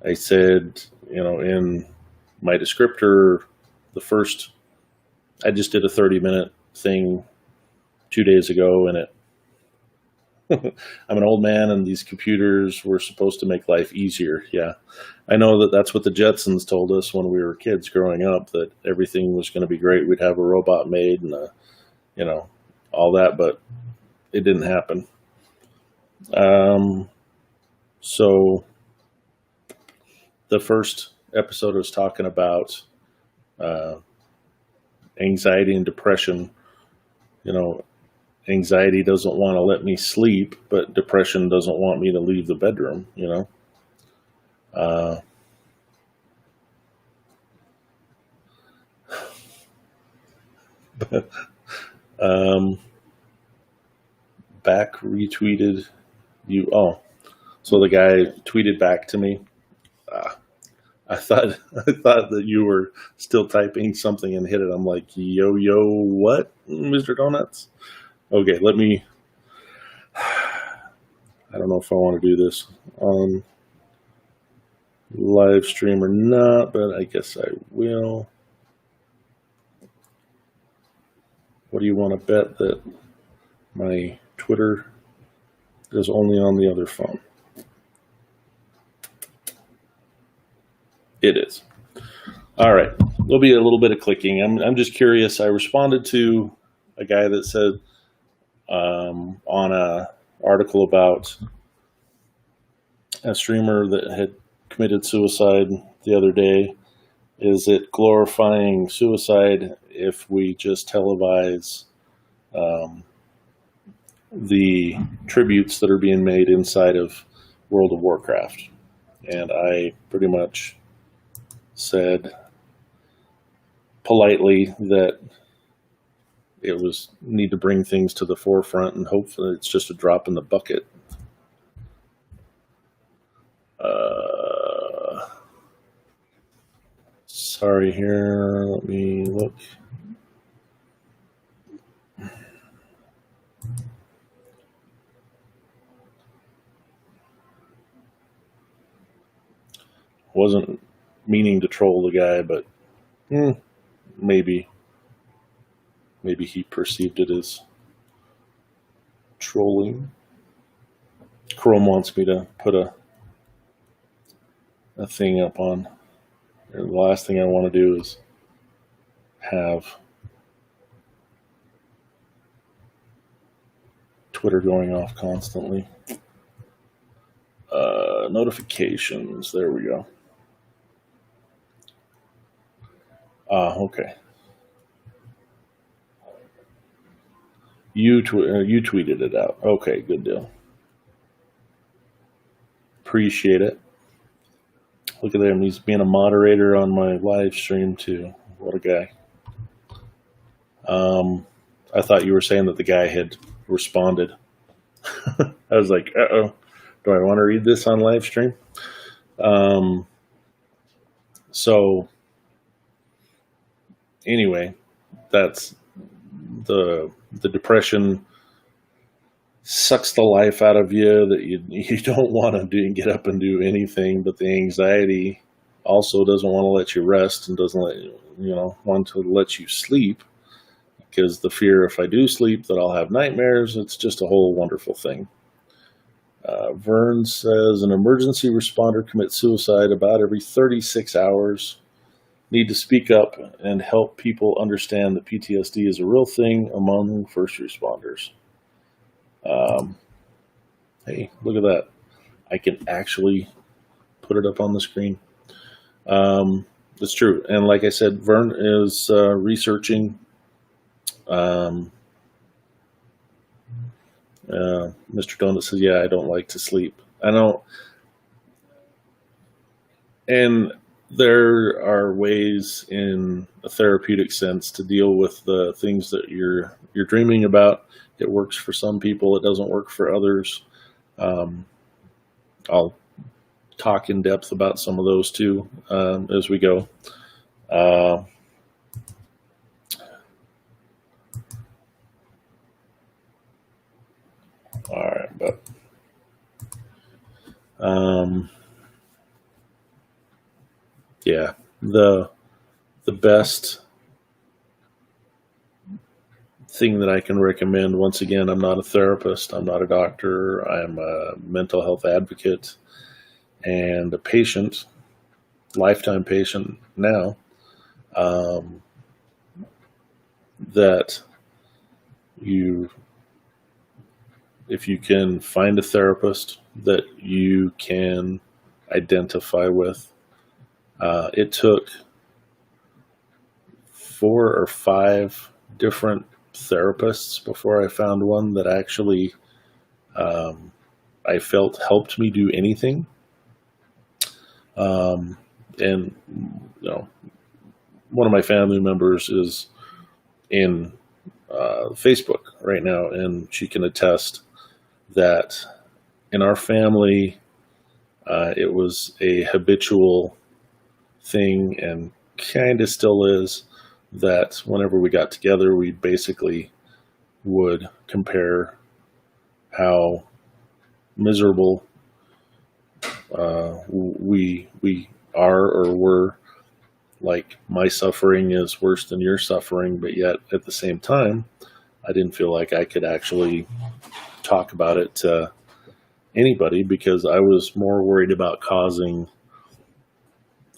I said, in my descriptor, I just did a 30-minute thing 2 days ago, and I'm an old man, and these computers were supposed to make life easier. Yeah, I know that's what the Jetsons told us when we were kids growing up, that everything was going to be great. We'd have a robot maid and all that, but it didn't happen. So the first episode was talking about anxiety and depression. Anxiety doesn't want to let me sleep, but depression doesn't want me to leave the bedroom, Back retweeted you. Oh, so the guy tweeted back to me. I thought that you were still typing something and hit it. I'm like, yo, what, Mr. Donuts? Okay, I don't know if I want to do this on live stream or not, but I guess I will. What do you want to bet that my Twitter is only on the other phone? It is. All right. There'll be a little bit of clicking. I'm just curious. I responded to a guy that said on a article about a streamer that had committed suicide the other day. Is it glorifying suicide if we just televise the tributes that are being made inside of World of Warcraft? And I pretty much said politely that it was need to bring things to the forefront, and hopefully it's just a drop in the bucket. Sorry here, let me look. Wasn't meaning to troll the guy, but maybe he perceived it as trolling. Chrome wants me to put a thing up on. The last thing I want to do is have Twitter going off constantly. Notifications, there we go. Okay. You tweeted it out. Okay, good deal. Appreciate it. Look at him. He's being a moderator on my live stream too. What a guy. I thought you were saying that the guy had responded. I was like, uh-oh. Do I want to read this on live stream? So anyway, that's the depression sucks the life out of you, that you don't want to get up and do anything, but the anxiety also doesn't want to let you rest and doesn't want to let you sleep, because the fear if I do sleep that I'll have nightmares. It's just a whole wonderful thing. Vern says an emergency responder commits suicide about every 36 hours. Need to speak up and help people understand that PTSD is a real thing among first responders. Hey, look at that. I can actually put it up on the screen. That's true. And like I said, Vern is researching. Mr. Donut says, yeah, I don't like to sleep. I don't. And there are ways in a therapeutic sense to deal with the things that you're dreaming about. It works for some people. It doesn't work for others. I'll talk in depth about some of those too as we go. All right, but yeah, the best thing that I can recommend, once again, I'm not a therapist, I'm not a doctor, I'm a mental health advocate and a patient, lifetime patient now, that if you can find a therapist that you can identify with, it took 4 or 5 different therapists before I found one that actually I felt helped me do anything. And one of my family members is in Facebook right now, and she can attest that in our family, it was a habitual thing, and kind of still is, that whenever we got together, we basically would compare how miserable we are or were. Like, my suffering is worse than your suffering, but yet at the same time, I didn't feel like I could actually talk about it to anybody because I was more worried about causing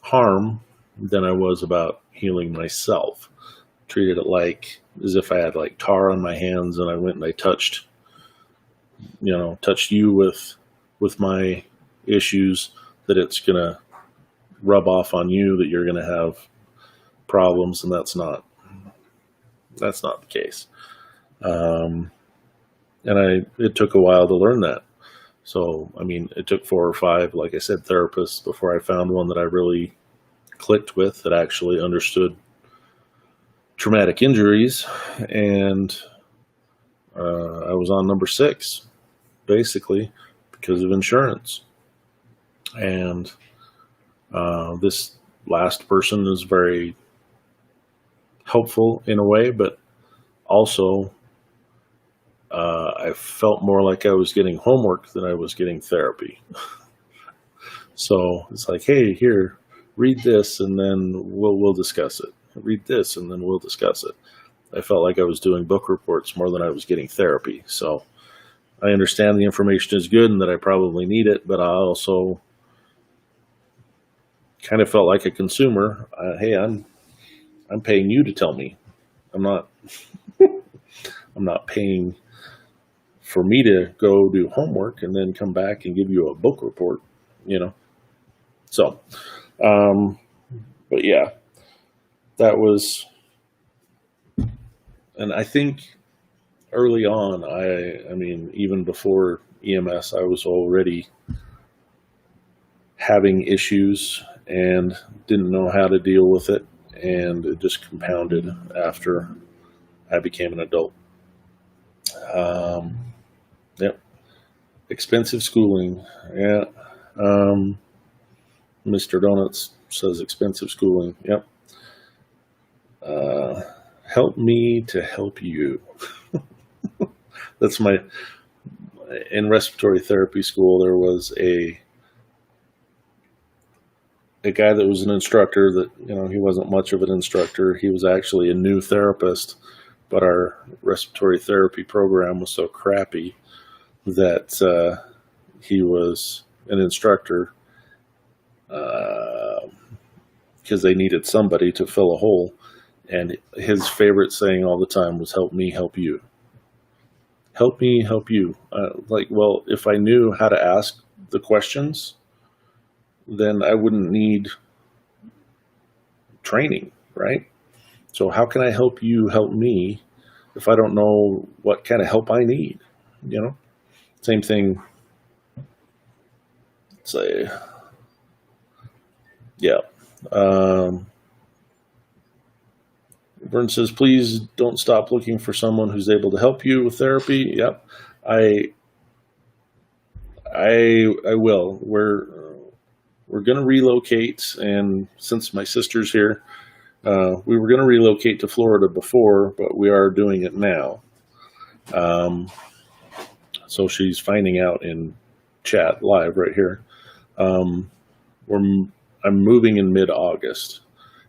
harm than I was about healing myself. Treated it like as if I had like tar on my hands and I went and I touched you with my issues, that it's gonna rub off on you, that you're gonna have problems, and that's not the case. And it took a while to learn that. So, I mean, it took 4 or 5, like I said, therapists before I found one that I really clicked with, that actually understood traumatic injuries. And I was on number 6, basically, because of insurance. And this last person is very helpful in a way, but also I felt more like I was getting homework than I was getting therapy. So it's like, hey, here, read this, and then we'll discuss it. Read this, and then we'll discuss it. I felt like I was doing book reports more than I was getting therapy. So I understand the information is good and that I probably need it, but I also kind of felt like a consumer. Hey, I'm paying you to tell me. I'm not paying for me to go do homework and then come back and give you a book report, So, but yeah, that was, and I think early on, I mean, even before EMS, I was already having issues and didn't know how to deal with it. And it just compounded after I became an adult. Yep. Expensive schooling. Yeah. Mr. Donuts says expensive schooling. Yep. Help me to help you. That's in respiratory therapy school, there was a guy that was an instructor that, he wasn't much of an instructor. He was actually a new therapist, but our respiratory therapy program was so crappy that he was an instructor because they needed somebody to fill a hole. And his favorite saying all the time was, help me help you. Help me help you. Well, if I knew how to ask the questions, then I wouldn't need training, right? So how can I help you help me if I don't know what kind of help I need? Same thing. Say, yeah. Vern says, please don't stop looking for someone who's able to help you with therapy. Yep. I will. We're going to relocate, and since my sister's here, we were going to relocate to Florida before, but we are doing it now. So she's finding out in chat live right here. I'm moving in mid-August.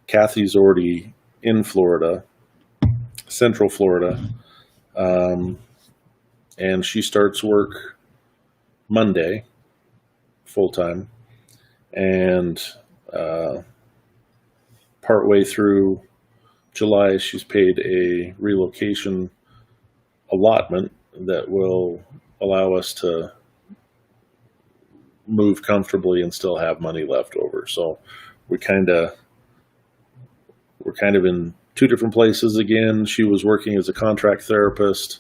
Kathy's already in Florida, Central Florida, and she starts work Monday, full-time, and partway through July, she's paid a relocation allotment that will allow us to move comfortably and still have money left over. So we're kind of in two different places again. She was working as a contract therapist,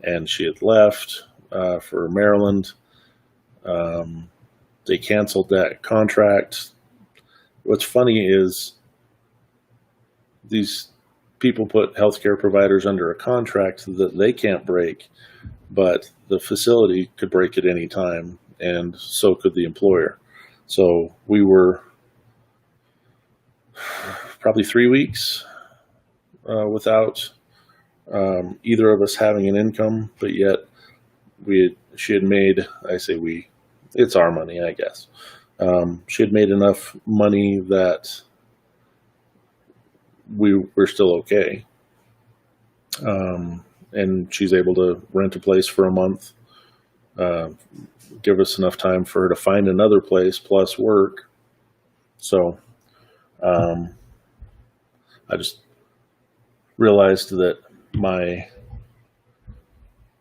and she had left for Maryland. They canceled that contract. What's funny is these people put healthcare providers under a contract that they can't break, but the facility could break at any time, and so could the employer. So we were probably 3 weeks without either of us having an income, but yet she had made, I say we, it's our money, I guess. She had made enough money that we were still okay. And she's able to rent a place for a month, give us enough time for her to find another place plus work. So I just realized that my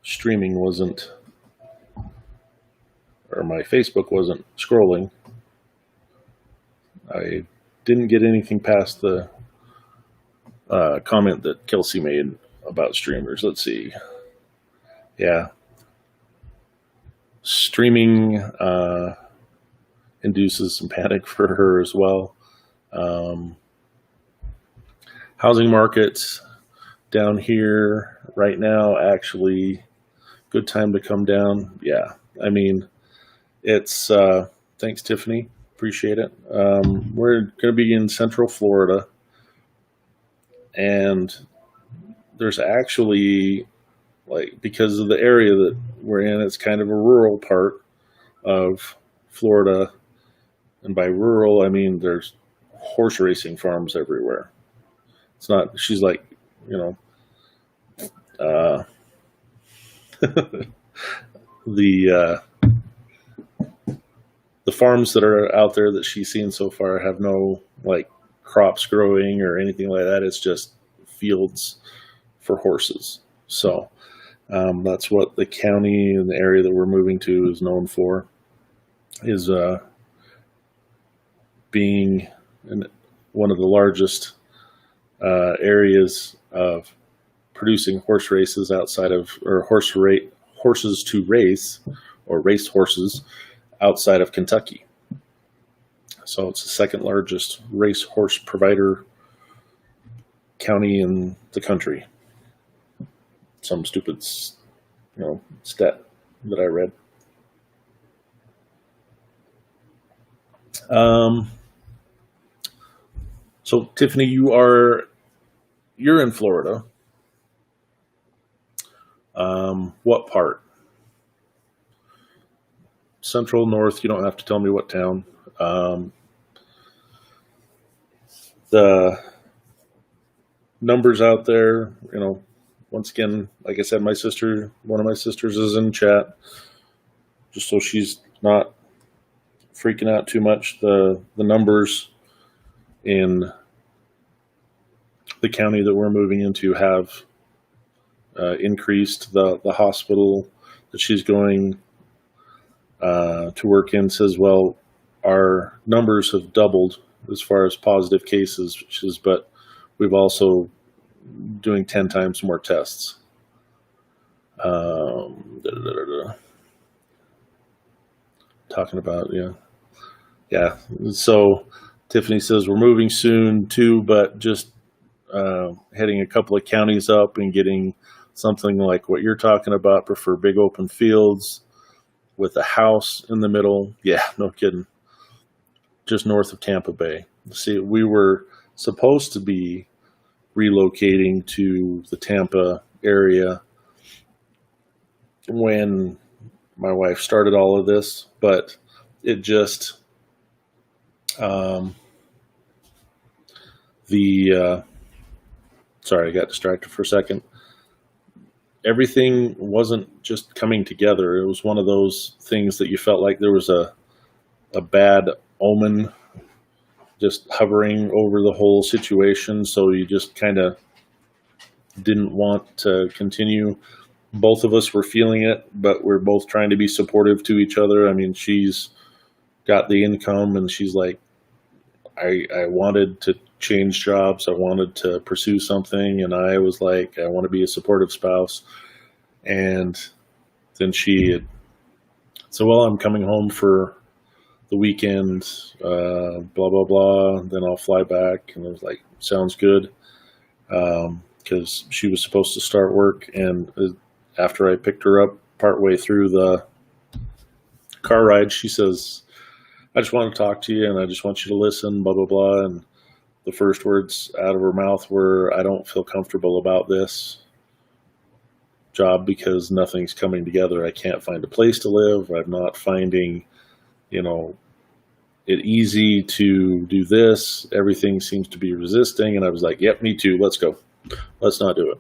streaming wasn't, or my Facebook wasn't scrolling. I didn't get anything past the comment that Kelsey made about streamers. Let's see. Yeah. Streaming induces some panic for her as well. Housing markets down here right now, actually, good time to come down. Yeah. I mean, it's, thanks, Tiffany. Appreciate it. We're going to be in Central Florida, and there's actually, like, because of the area that we're in, it's kind of a rural part of Florida. And by rural, I mean there's horse racing farms everywhere. It's not, she's like, you know, the farms that are out there that she's seen so far have no, like, crops growing or anything like that. It's just fields for horses. So that's what the county and the area that we're moving to is known for, is being one of the largest areas of producing horse races outside of, or horses to race, or race horses outside of Kentucky. So it's the second largest race horse provider county in the country. Some stupid, stat that I read. So Tiffany, you're in Florida. What part? Central, north? You don't have to tell me what town. The numbers out there, once again, like I said, one of my sisters is in chat, just so she's not freaking out too much. The numbers in the county that we're moving into have increased. The hospital that she's going to work in says, well, our numbers have doubled as far as positive cases, but we've also doing 10 times more tests. Talking about, yeah. So Tiffany says we're moving soon too, but just heading a couple of counties up and getting something like what you're talking about, prefer big open fields. with a house in the middle. Yeah, no kidding. Just north of Tampa Bay. See, we were supposed to be relocating to the Tampa area when my wife started all of this, but it just sorry, I got distracted for a second. Everything wasn't just coming together. It was one of those things that you felt like there was a bad omen just hovering over the whole situation. So you just kind of didn't want to continue. Both of us were feeling it, but we're both trying to be supportive to each other. I mean, she's got the income and she's like, I wanted to change jobs. I wanted to pursue something. And I was like, I want to be a supportive spouse. And then she had said, well, I'm coming home for the weekend, blah, blah, blah. Then I'll fly back. And I was like, sounds good. Because she was supposed to start work. And after I picked her up partway through the car ride, she says, I just want to talk to you and I just want you to listen, blah, blah, blah. And the first words out of her mouth were, I don't feel comfortable about this job because nothing's coming together. I can't find a place to live. I'm not finding, it easy to do this. Everything seems to be resisting. And I was like, yep, me too. Let's go. Let's not do it.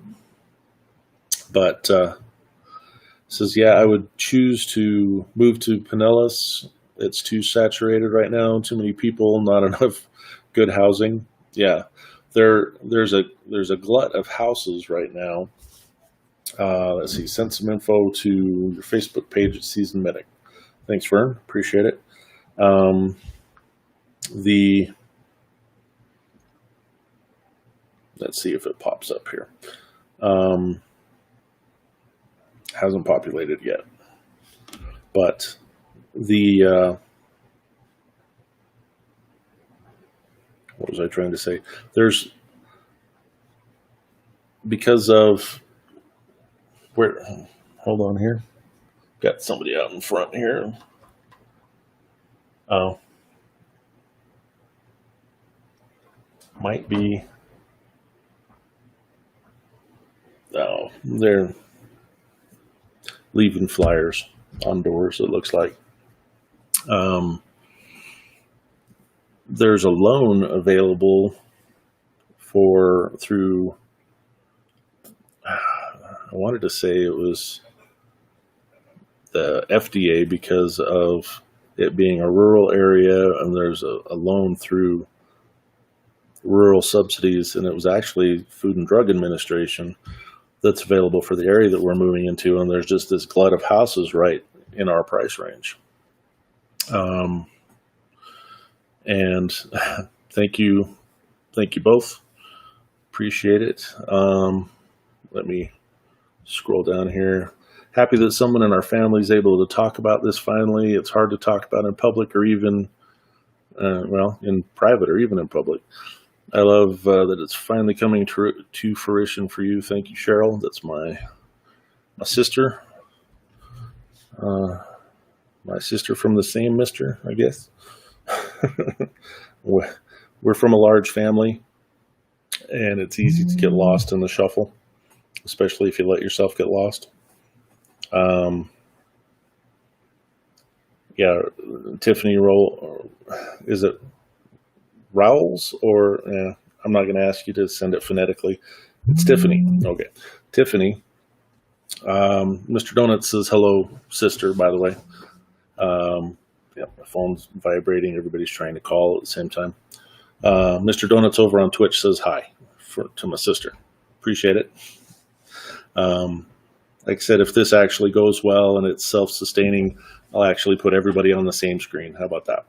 But says, yeah, I would choose to move to Pinellas. It's too saturated right now. Too many people, not enough good housing. Yeah, there's a glut of houses right now. Let's see. Send some info to your Facebook page at SeazndMedic. Thanks, Vern. Appreciate it. Let's see if it pops up here. Hasn't populated yet, but what was I trying to say? Because of where, hold on here. Got somebody out in front here. Oh, might be. Oh, they're leaving flyers on doors, it looks like. There's a loan available through, I wanted to say it was the FDA because of it being a rural area, and there's a loan through rural subsidies, and it was actually Food and Drug Administration that's available for the area that we're moving into, and there's just this glut of houses right in our price range. And thank you both. Appreciate it. Let me scroll down here. Happy that someone in our family is able to talk about this finally. It's hard to talk about in public or even, in private or even in public. I love that it's finally coming to fruition for you. Thank you, Cheryl. That's my sister. My sister from the same mister, I guess. We're from a large family, and it's easy to get lost in the shuffle, especially if you let yourself get lost. Yeah, Tiffany is it Rowells or I'm not going to ask you to send it phonetically. It's Tiffany. Okay. Tiffany. Mr. Donut says, hello, sister, by the way. Yeah, my phone's vibrating. Everybody's trying to call at the same time. Mr. Donuts over on Twitch says hi to my sister. Appreciate it. Like I said, if this actually goes well and it's self-sustaining, I'll actually put everybody on the same screen. How about that?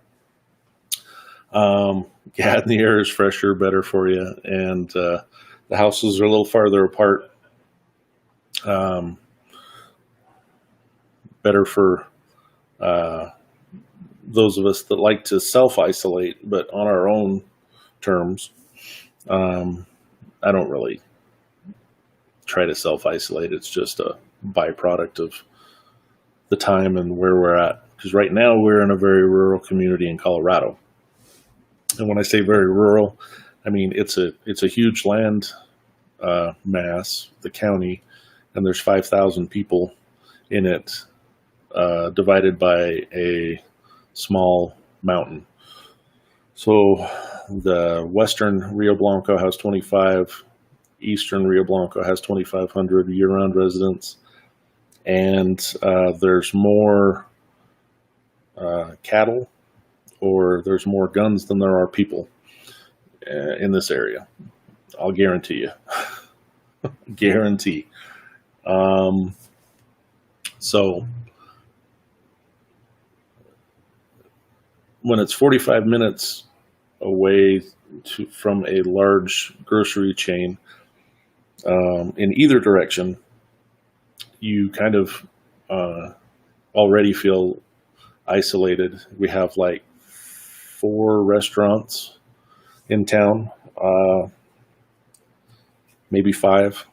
Yeah, and the air is fresher, better for you. And the houses are a little farther apart. Better for those of us that like to self-isolate, but on our own terms. I don't really try to self-isolate. It's just a byproduct of the time and where we're at. Because right now we're in a very rural community in Colorado. And when I say very rural, I mean it's a huge land mass, the county, and there's 5,000 people in it, divided by a small mountain. So the western Rio Blanco has 25, eastern Rio Blanco has 2,500 year-round residents, and there's more cattle, or there's more guns than there are people in this area. I'll guarantee you. Guarantee. So when it's 45 minutes away from a large grocery chain, in either direction, you kind of already feel isolated. We have like 4 restaurants in town, maybe 5,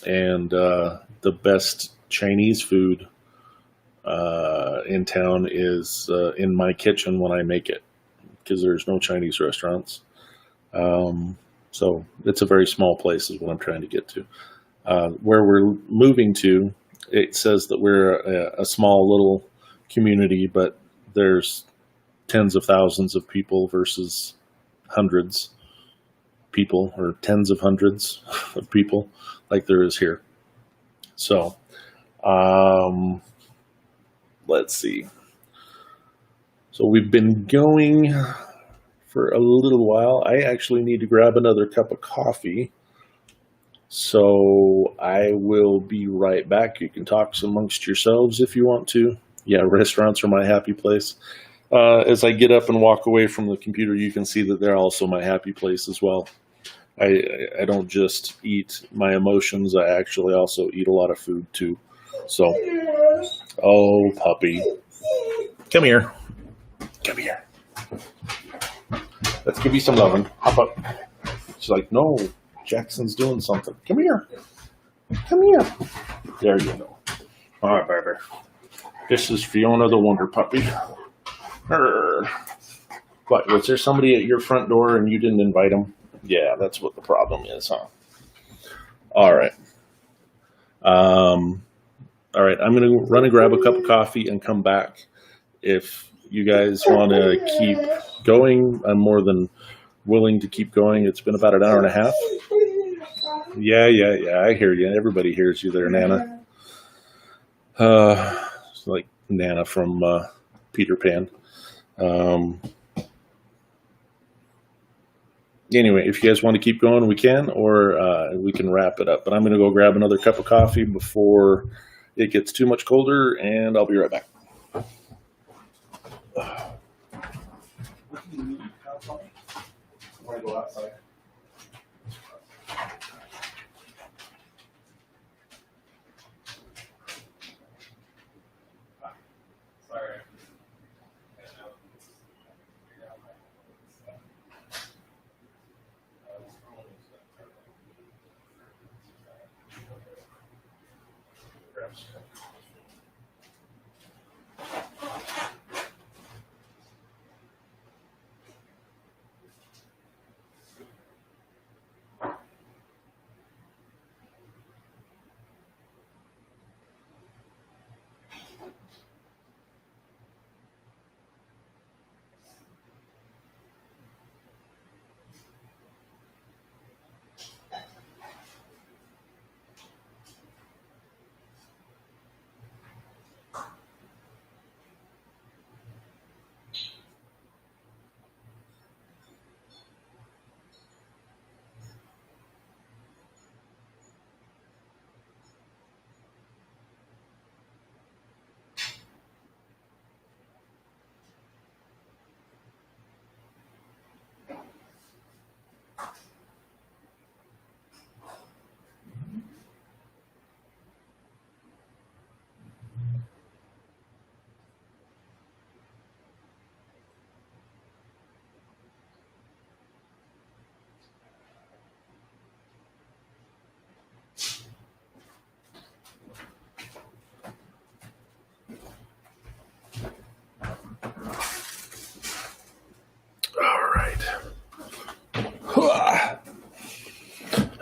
and the best Chinese food in town is in my kitchen when I make it, because there's no Chinese restaurants. So it's a very small place is what I'm trying to get to. Where we're moving to, it says that we're a small little community, but there's tens of thousands of people versus hundreds people, or tens of hundreds of people like there is here. So let's see. So we've been going for a little while. I actually need to grab another cup of coffee. So I will be right back. You can talk amongst yourselves if you want to. Yeah, restaurants are my happy place. As I get up and walk away from the computer, you can see that they're also my happy place as well. I don't just eat my emotions. I actually also eat a lot of food too. So, oh, puppy. Come here. Come here. Let's give you some loving. Hop up. She's like, no, Jackson's doing something. Come here. Come here. There you go. All right, baby. This is Fiona the Wonder Puppy. What, was there somebody at your front door and you didn't invite them? Yeah, that's what the problem is, huh? All right. All right, I'm going to run and grab a cup of coffee and come back. If you guys want to keep going, I'm more than willing to keep going. It's been about an hour and a half. Yeah, I hear you. Everybody hears you there, Nana. It's like Nana from Peter Pan. Anyway, if you guys want to keep going, we can, or we can wrap it up. But I'm going to go grab another cup of coffee before it gets too much colder, and I'll be right back. What do you need? I want to go outside. Sorry.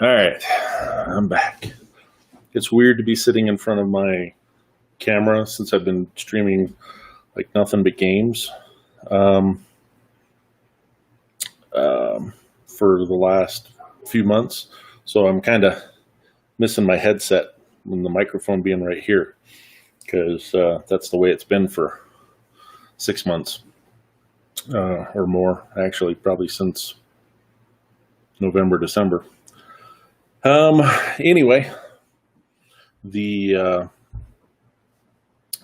All right, I'm back. It's weird to be sitting in front of my camera since I've been streaming like nothing but games for the last few months. So I'm kind of missing my headset and the microphone being right here because that's the way it's been for 6 months or more, actually, probably since November, December. Anyway, now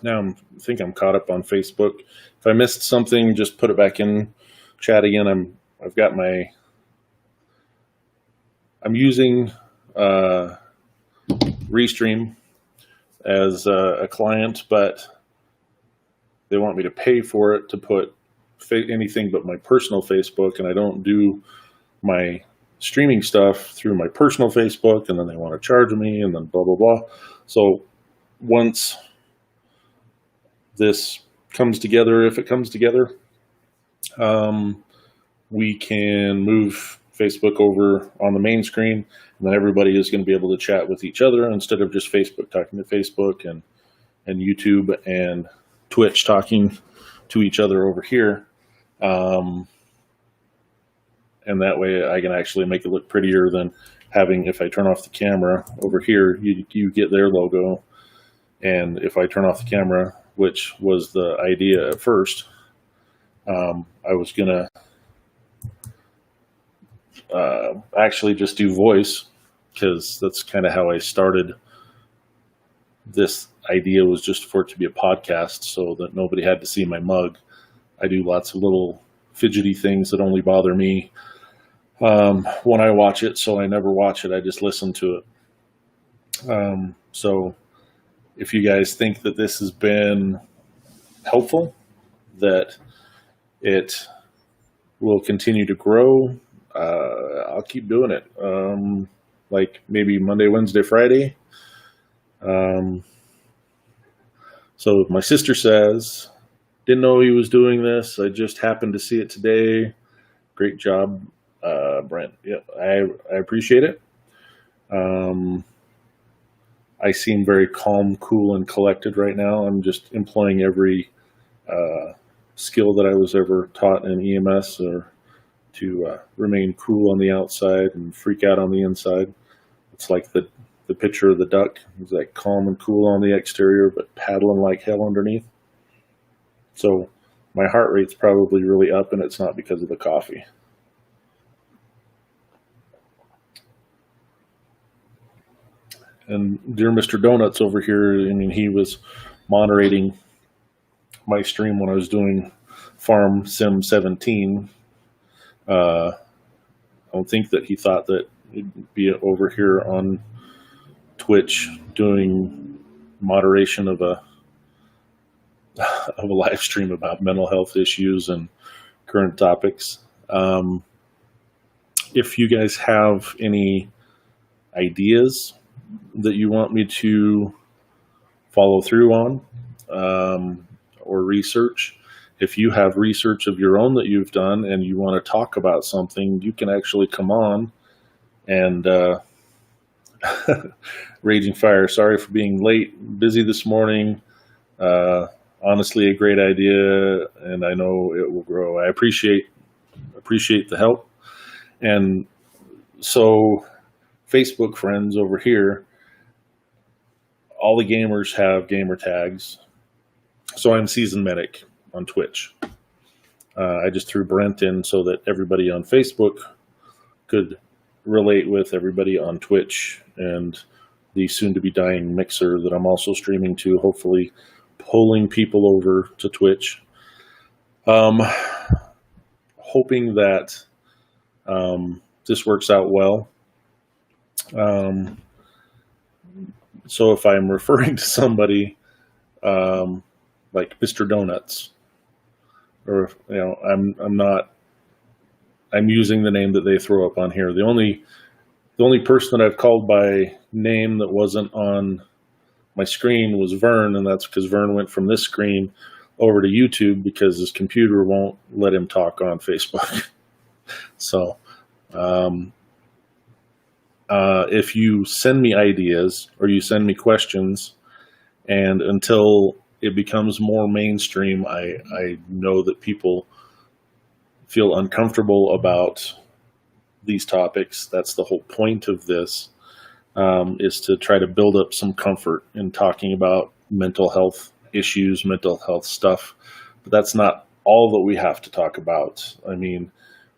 I think I'm caught up on Facebook. If I missed something, just put it back in chat again. I'm using Restream as a client, but they want me to pay for it to put anything but my personal Facebook, and I don't do my streaming stuff through my personal Facebook, and then they want to charge me, and then blah, blah, blah. So once this comes together, if it comes together, we can move Facebook over on the main screen, and then everybody is going to be able to chat with each other instead of just Facebook talking to Facebook and YouTube and Twitch talking to each other over here. And that way I can actually make it look prettier than having, if I turn off the camera over here, you get their logo. And if I turn off the camera, which was the idea at first, I was going to actually just do voice, because that's kind of how I started. This idea was just for it to be a podcast so that nobody had to see my mug. I do lots of little fidgety things that only bother me when I watch it, so I never watch it. I just listen to it. So if you guys think that this has been helpful, that it will continue to grow, I'll keep doing it. Like maybe Monday, Wednesday, Friday. So my sister says, didn't know he was doing this. I just happened to see it today. Great job, Brent. Yeah, I appreciate it. I seem very calm, cool, and collected right now. I'm just employing every skill that I was ever taught in EMS, or to remain cool on the outside and freak out on the inside. It's like the picture of the duck. He's like calm and cool on the exterior, but paddling like hell underneath. So my heart rate's probably really up, and it's not because of the coffee. And dear Mr. Donuts over here, I mean, he was moderating my stream when I was doing Farm Sim 17. I don't think that he thought that he'd be over here on Twitch doing moderation of a live stream about mental health issues and current topics. If you guys have any ideas that you want me to follow through on, or research, if you have research of your own that you've done and you want to talk about something, you can actually come on and Raging Fire, sorry for being late, busy this morning. Honestly, a great idea, and I know it will grow. I appreciate the help. And so Facebook friends over here, all the gamers have gamer tags. So I'm SeazndMedic on Twitch. I just threw Brent in so that everybody on Facebook could relate with everybody on Twitch and the soon-to-be dying Mixer that I'm also streaming to, hopefully pulling people over to Twitch. Hoping that this works out well. So if I'm referring to somebody like Mr. Donuts, or I'm using the name that they throw up on here. The only person that I've called by name that wasn't on my screen was Vern, and that's because Vern went from this screen over to YouTube because his computer won't let him talk on Facebook. So if you send me ideas or you send me questions, and until it becomes more mainstream, I know that people feel uncomfortable about these topics. That's the whole point of this, is to try to build up some comfort in talking about mental health issues, mental health stuff. But that's not all that we have to talk about. I mean,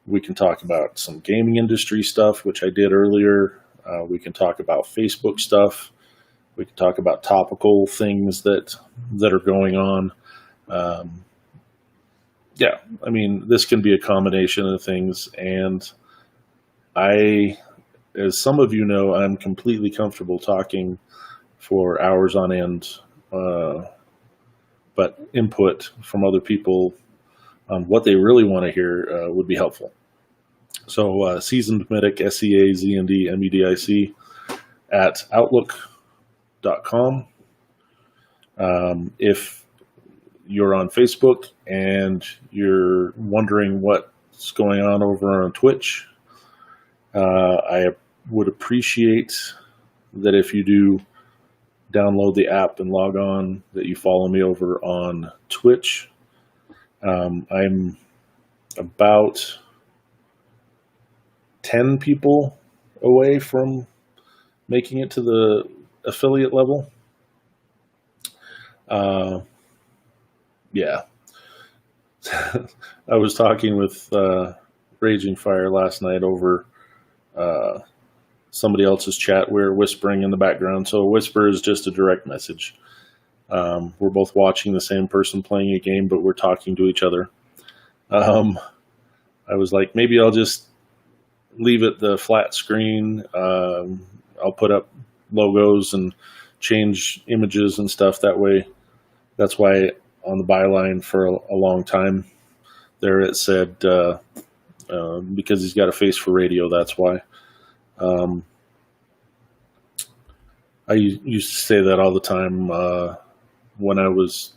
we can talk about some gaming industry stuff, which I did earlier. We can talk about Facebook stuff. We can talk about topical things that are going on. Yeah, I mean, this can be a combination of things. And as some of you know, I'm completely comfortable talking for hours on end. But input from other people on what they really want to hear would be helpful. So SeazndMedic, SeazndMedic at outlook.com. If you're on Facebook and you're wondering what's going on over on Twitch, I would appreciate that if you do download the app and log on, that you follow me over on Twitch. I'm about 10 people away from making it to the affiliate level. Yeah. I was talking with Raging Fire last night over somebody else's chat. We're whispering in the background. So a whisper is just a direct message. We're both watching the same person playing a game, but we're talking to each other. I was like, maybe I'll just leave it the flat screen. I'll put up logos and change images and stuff that way. That's why on the byline for a long time there it said, because he's got a face for radio, that's why. I used to say that all the time when I was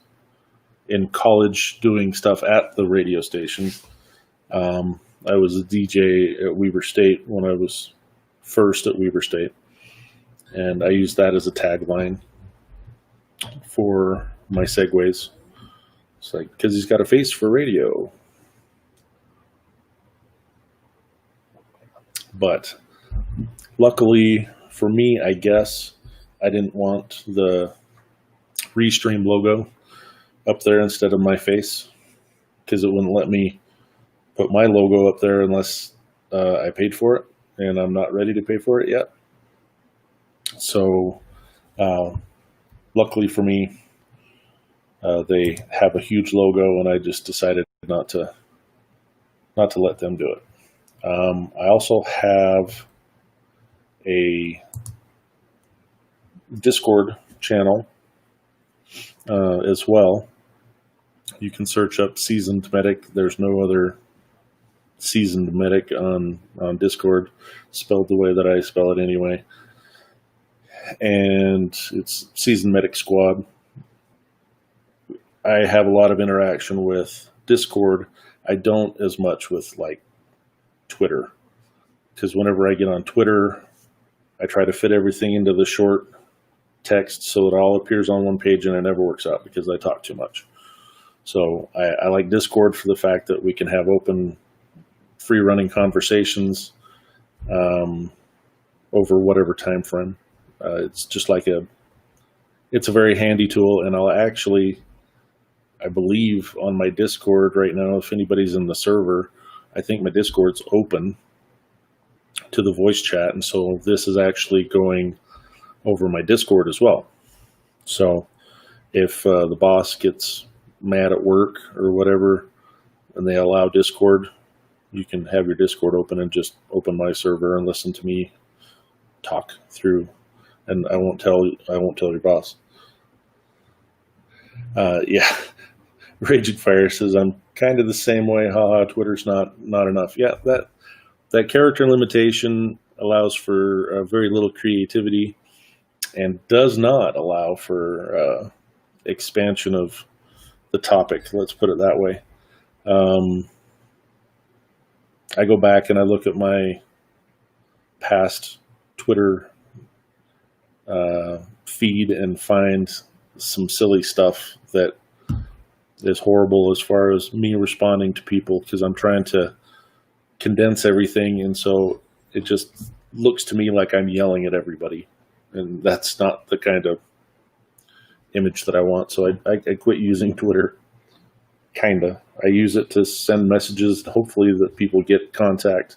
in college doing stuff at the radio station. I was a DJ at Weber State when I was first at Weber State, and I used that as a tagline for my segues. It's like, because he's got a face for radio. But luckily for me, I guess, I didn't want the Restream logo up there instead of my face, because it wouldn't let me put my logo up there unless I paid for it, and I'm not ready to pay for it yet. So luckily for me, they have a huge logo, and I just decided not to let them do it. I also have a Discord channel as well. You can search up SeazndMedic. There's no other SeazndMedic on Discord, spelled the way that I spell it anyway. And it's SeazndMedic Squad. I have a lot of interaction with Discord. I don't as much with like Twitter, because whenever I get on Twitter, I try to fit everything into the short text so it all appears on one page, and it never works out because I talk too much. So I like Discord for the fact that we can have open, free running conversations over whatever time frame. It's just like it's a very handy tool, and I believe on my Discord right now, if anybody's in the server, I think my Discord's open to the voice chat, and so this is actually going over my Discord as well. So if the boss gets mad at work or whatever, and they allow Discord, you can have your Discord open and just open my server and listen to me talk through, and I won't tell your boss. Yeah. Raging Fire says, I'm kind of the same way. Haha, Twitter's not enough. Yeah, that character limitation allows for very little creativity and does not allow for expansion of the topic. Let's put it that way. I go back and I look at my past Twitter feed and find some silly stuff that is horrible as far as me responding to people, because I'm trying to condense everything, and so it just looks to me like I'm yelling at everybody, and that's not the kind of image that I want. So I quit using Twitter. Kinda. I use it to send messages, hopefully that people get contact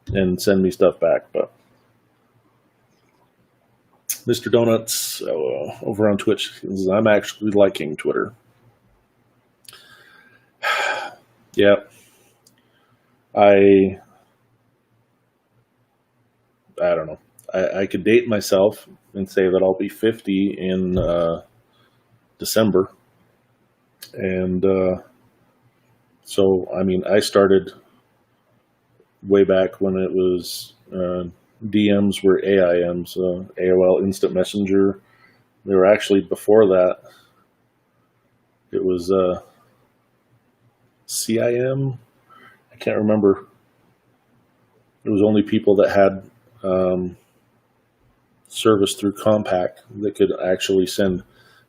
and send me stuff back. But Mr. Donuts over on Twitch says, I'm actually liking Twitter. Yeah. I don't know. I could date myself and say that I'll be 50 in December. And so, I mean, I started way back when it was DMs were AIMs, AOL Instant Messenger. They were actually before that. It was CIM. I can't remember. It was only people that had service through Compaq that could actually send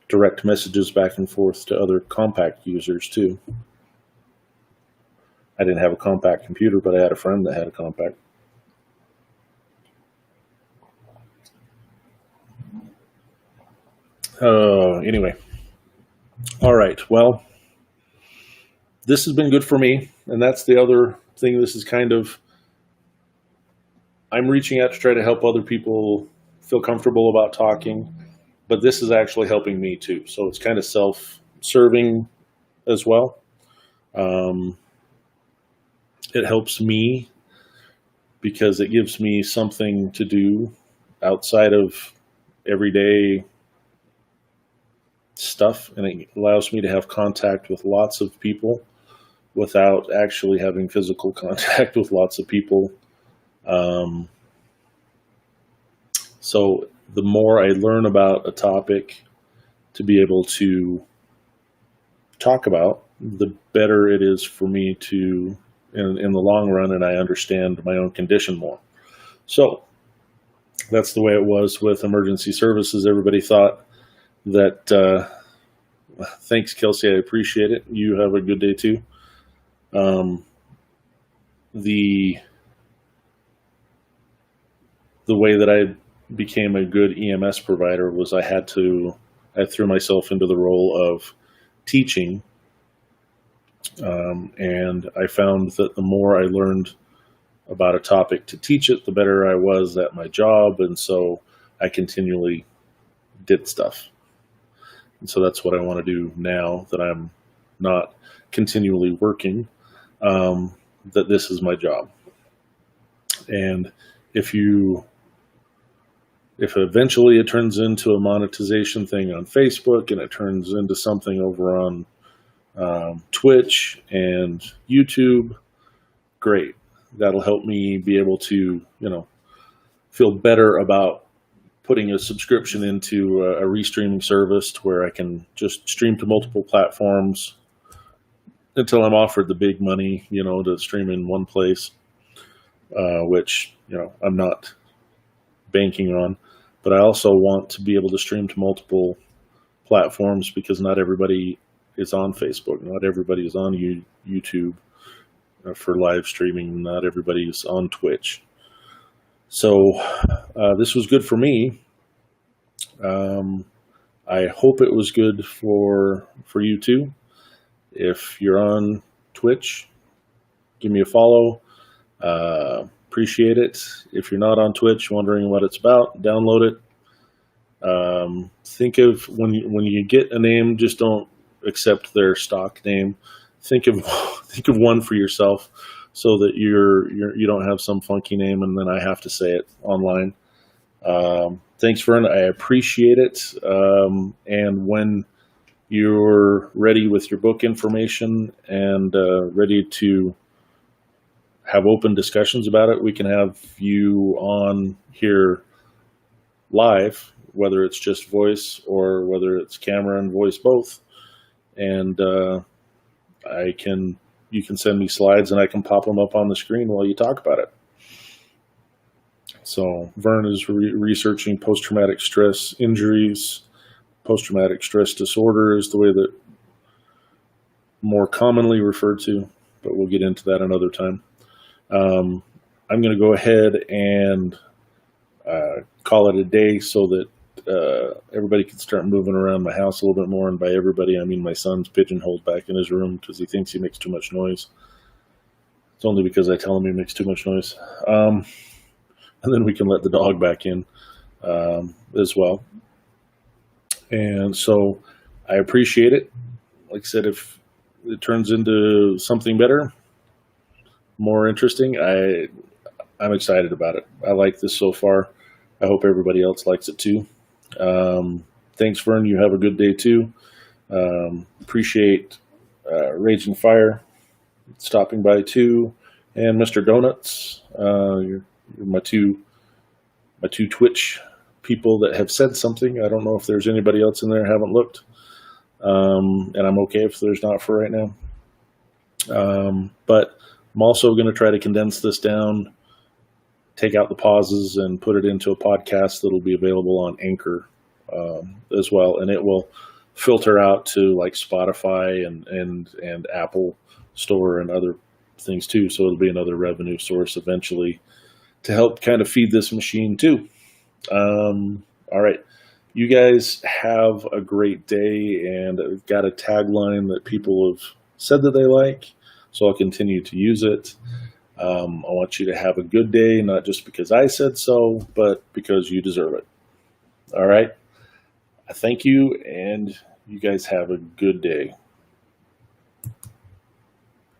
direct messages back and forth to other Compaq users too. I didn't have a Compaq computer, but I had a friend that had a Compaq. Anyway. All right. Well, this has been good for me. And that's the other thing. This is kind of, I'm reaching out to try to help other people feel comfortable about talking, but this is actually helping me too. So it's kind of self-serving as well. It helps me because it gives me something to do outside of everyday stuff, and it allows me to have contact with lots of people without actually having physical contact with lots of people. So the more I learn about a topic to be able to talk about, the better it is for me to, in the long run, and I understand my own condition more. So that's the way it was with emergency services. Everybody thought that, thanks, Kelsey, I appreciate it. You have a good day too. The way that I became a good EMS provider was I threw myself into the role of teaching. And I found that the more I learned about a topic to teach it, the better I was at my job. And so I continually did stuff. And so that's what I want to do now that I'm not continually working, that this is my job. And if eventually it turns into a monetization thing on Facebook and it turns into something over on Twitch and YouTube, great. That'll help me be able to, feel better about putting a subscription into a restreaming service to where I can just stream to multiple platforms until I'm offered the big money, to stream in one place, which, I'm not banking on. But I also want to be able to stream to multiple platforms because not everybody is on Facebook. Not everybody is on YouTube for live streaming. Not everybody is on Twitch. So this was good for me. I hope it was good for you too. If you're on Twitch, give me a follow. Appreciate it. If you're not on Twitch, wondering what it's about, download it. Think of when you get a name, just don't accept their stock name. Think of one for yourself, so that you don't have some funky name and then I have to say it online. Thanks, Vern. I appreciate it. And when you're ready with your book information and ready to have open discussions about it, we can have you on here live, whether it's just voice or whether it's camera and voice both. And you can send me slides and I can pop them up on the screen while you talk about it. So Vern is researching post-traumatic stress injuries. Post-traumatic stress disorder is the way that more commonly referred to, but we'll get into that another time. I'm going to go ahead and call it a day so that everybody can start moving around my house a little bit more. And by everybody, I mean my son's pigeonholed back in his room because he thinks he makes too much noise. It's only because I tell him he makes too much noise. And then we can let the dog back in as well. And so I appreciate it. Like I said, if it turns into something better, more interesting, I'm excited about it. I like this so far. I hope everybody else likes it too. Thanks, Vern. You have a good day too. Appreciate Raging Fire stopping by too, and Mr. Donuts. You're my two Twitch people that have said something. I don't know if there's anybody else in there. I haven't looked, and I'm okay if there's not for right now. But I'm also going to try to condense this down, take out the pauses, and put it into a podcast that'll be available on Anchor as well, and it will filter out to like Spotify and Apple Store and other things too. So it'll be another revenue source eventually to help kind of feed this machine too. All right. You guys have a great day, and I've got a tagline that people have said that they like, so I'll continue to use it. I want you to have a good day, not just because I said so, but because you deserve it. All right. I thank you, and you guys have a good day.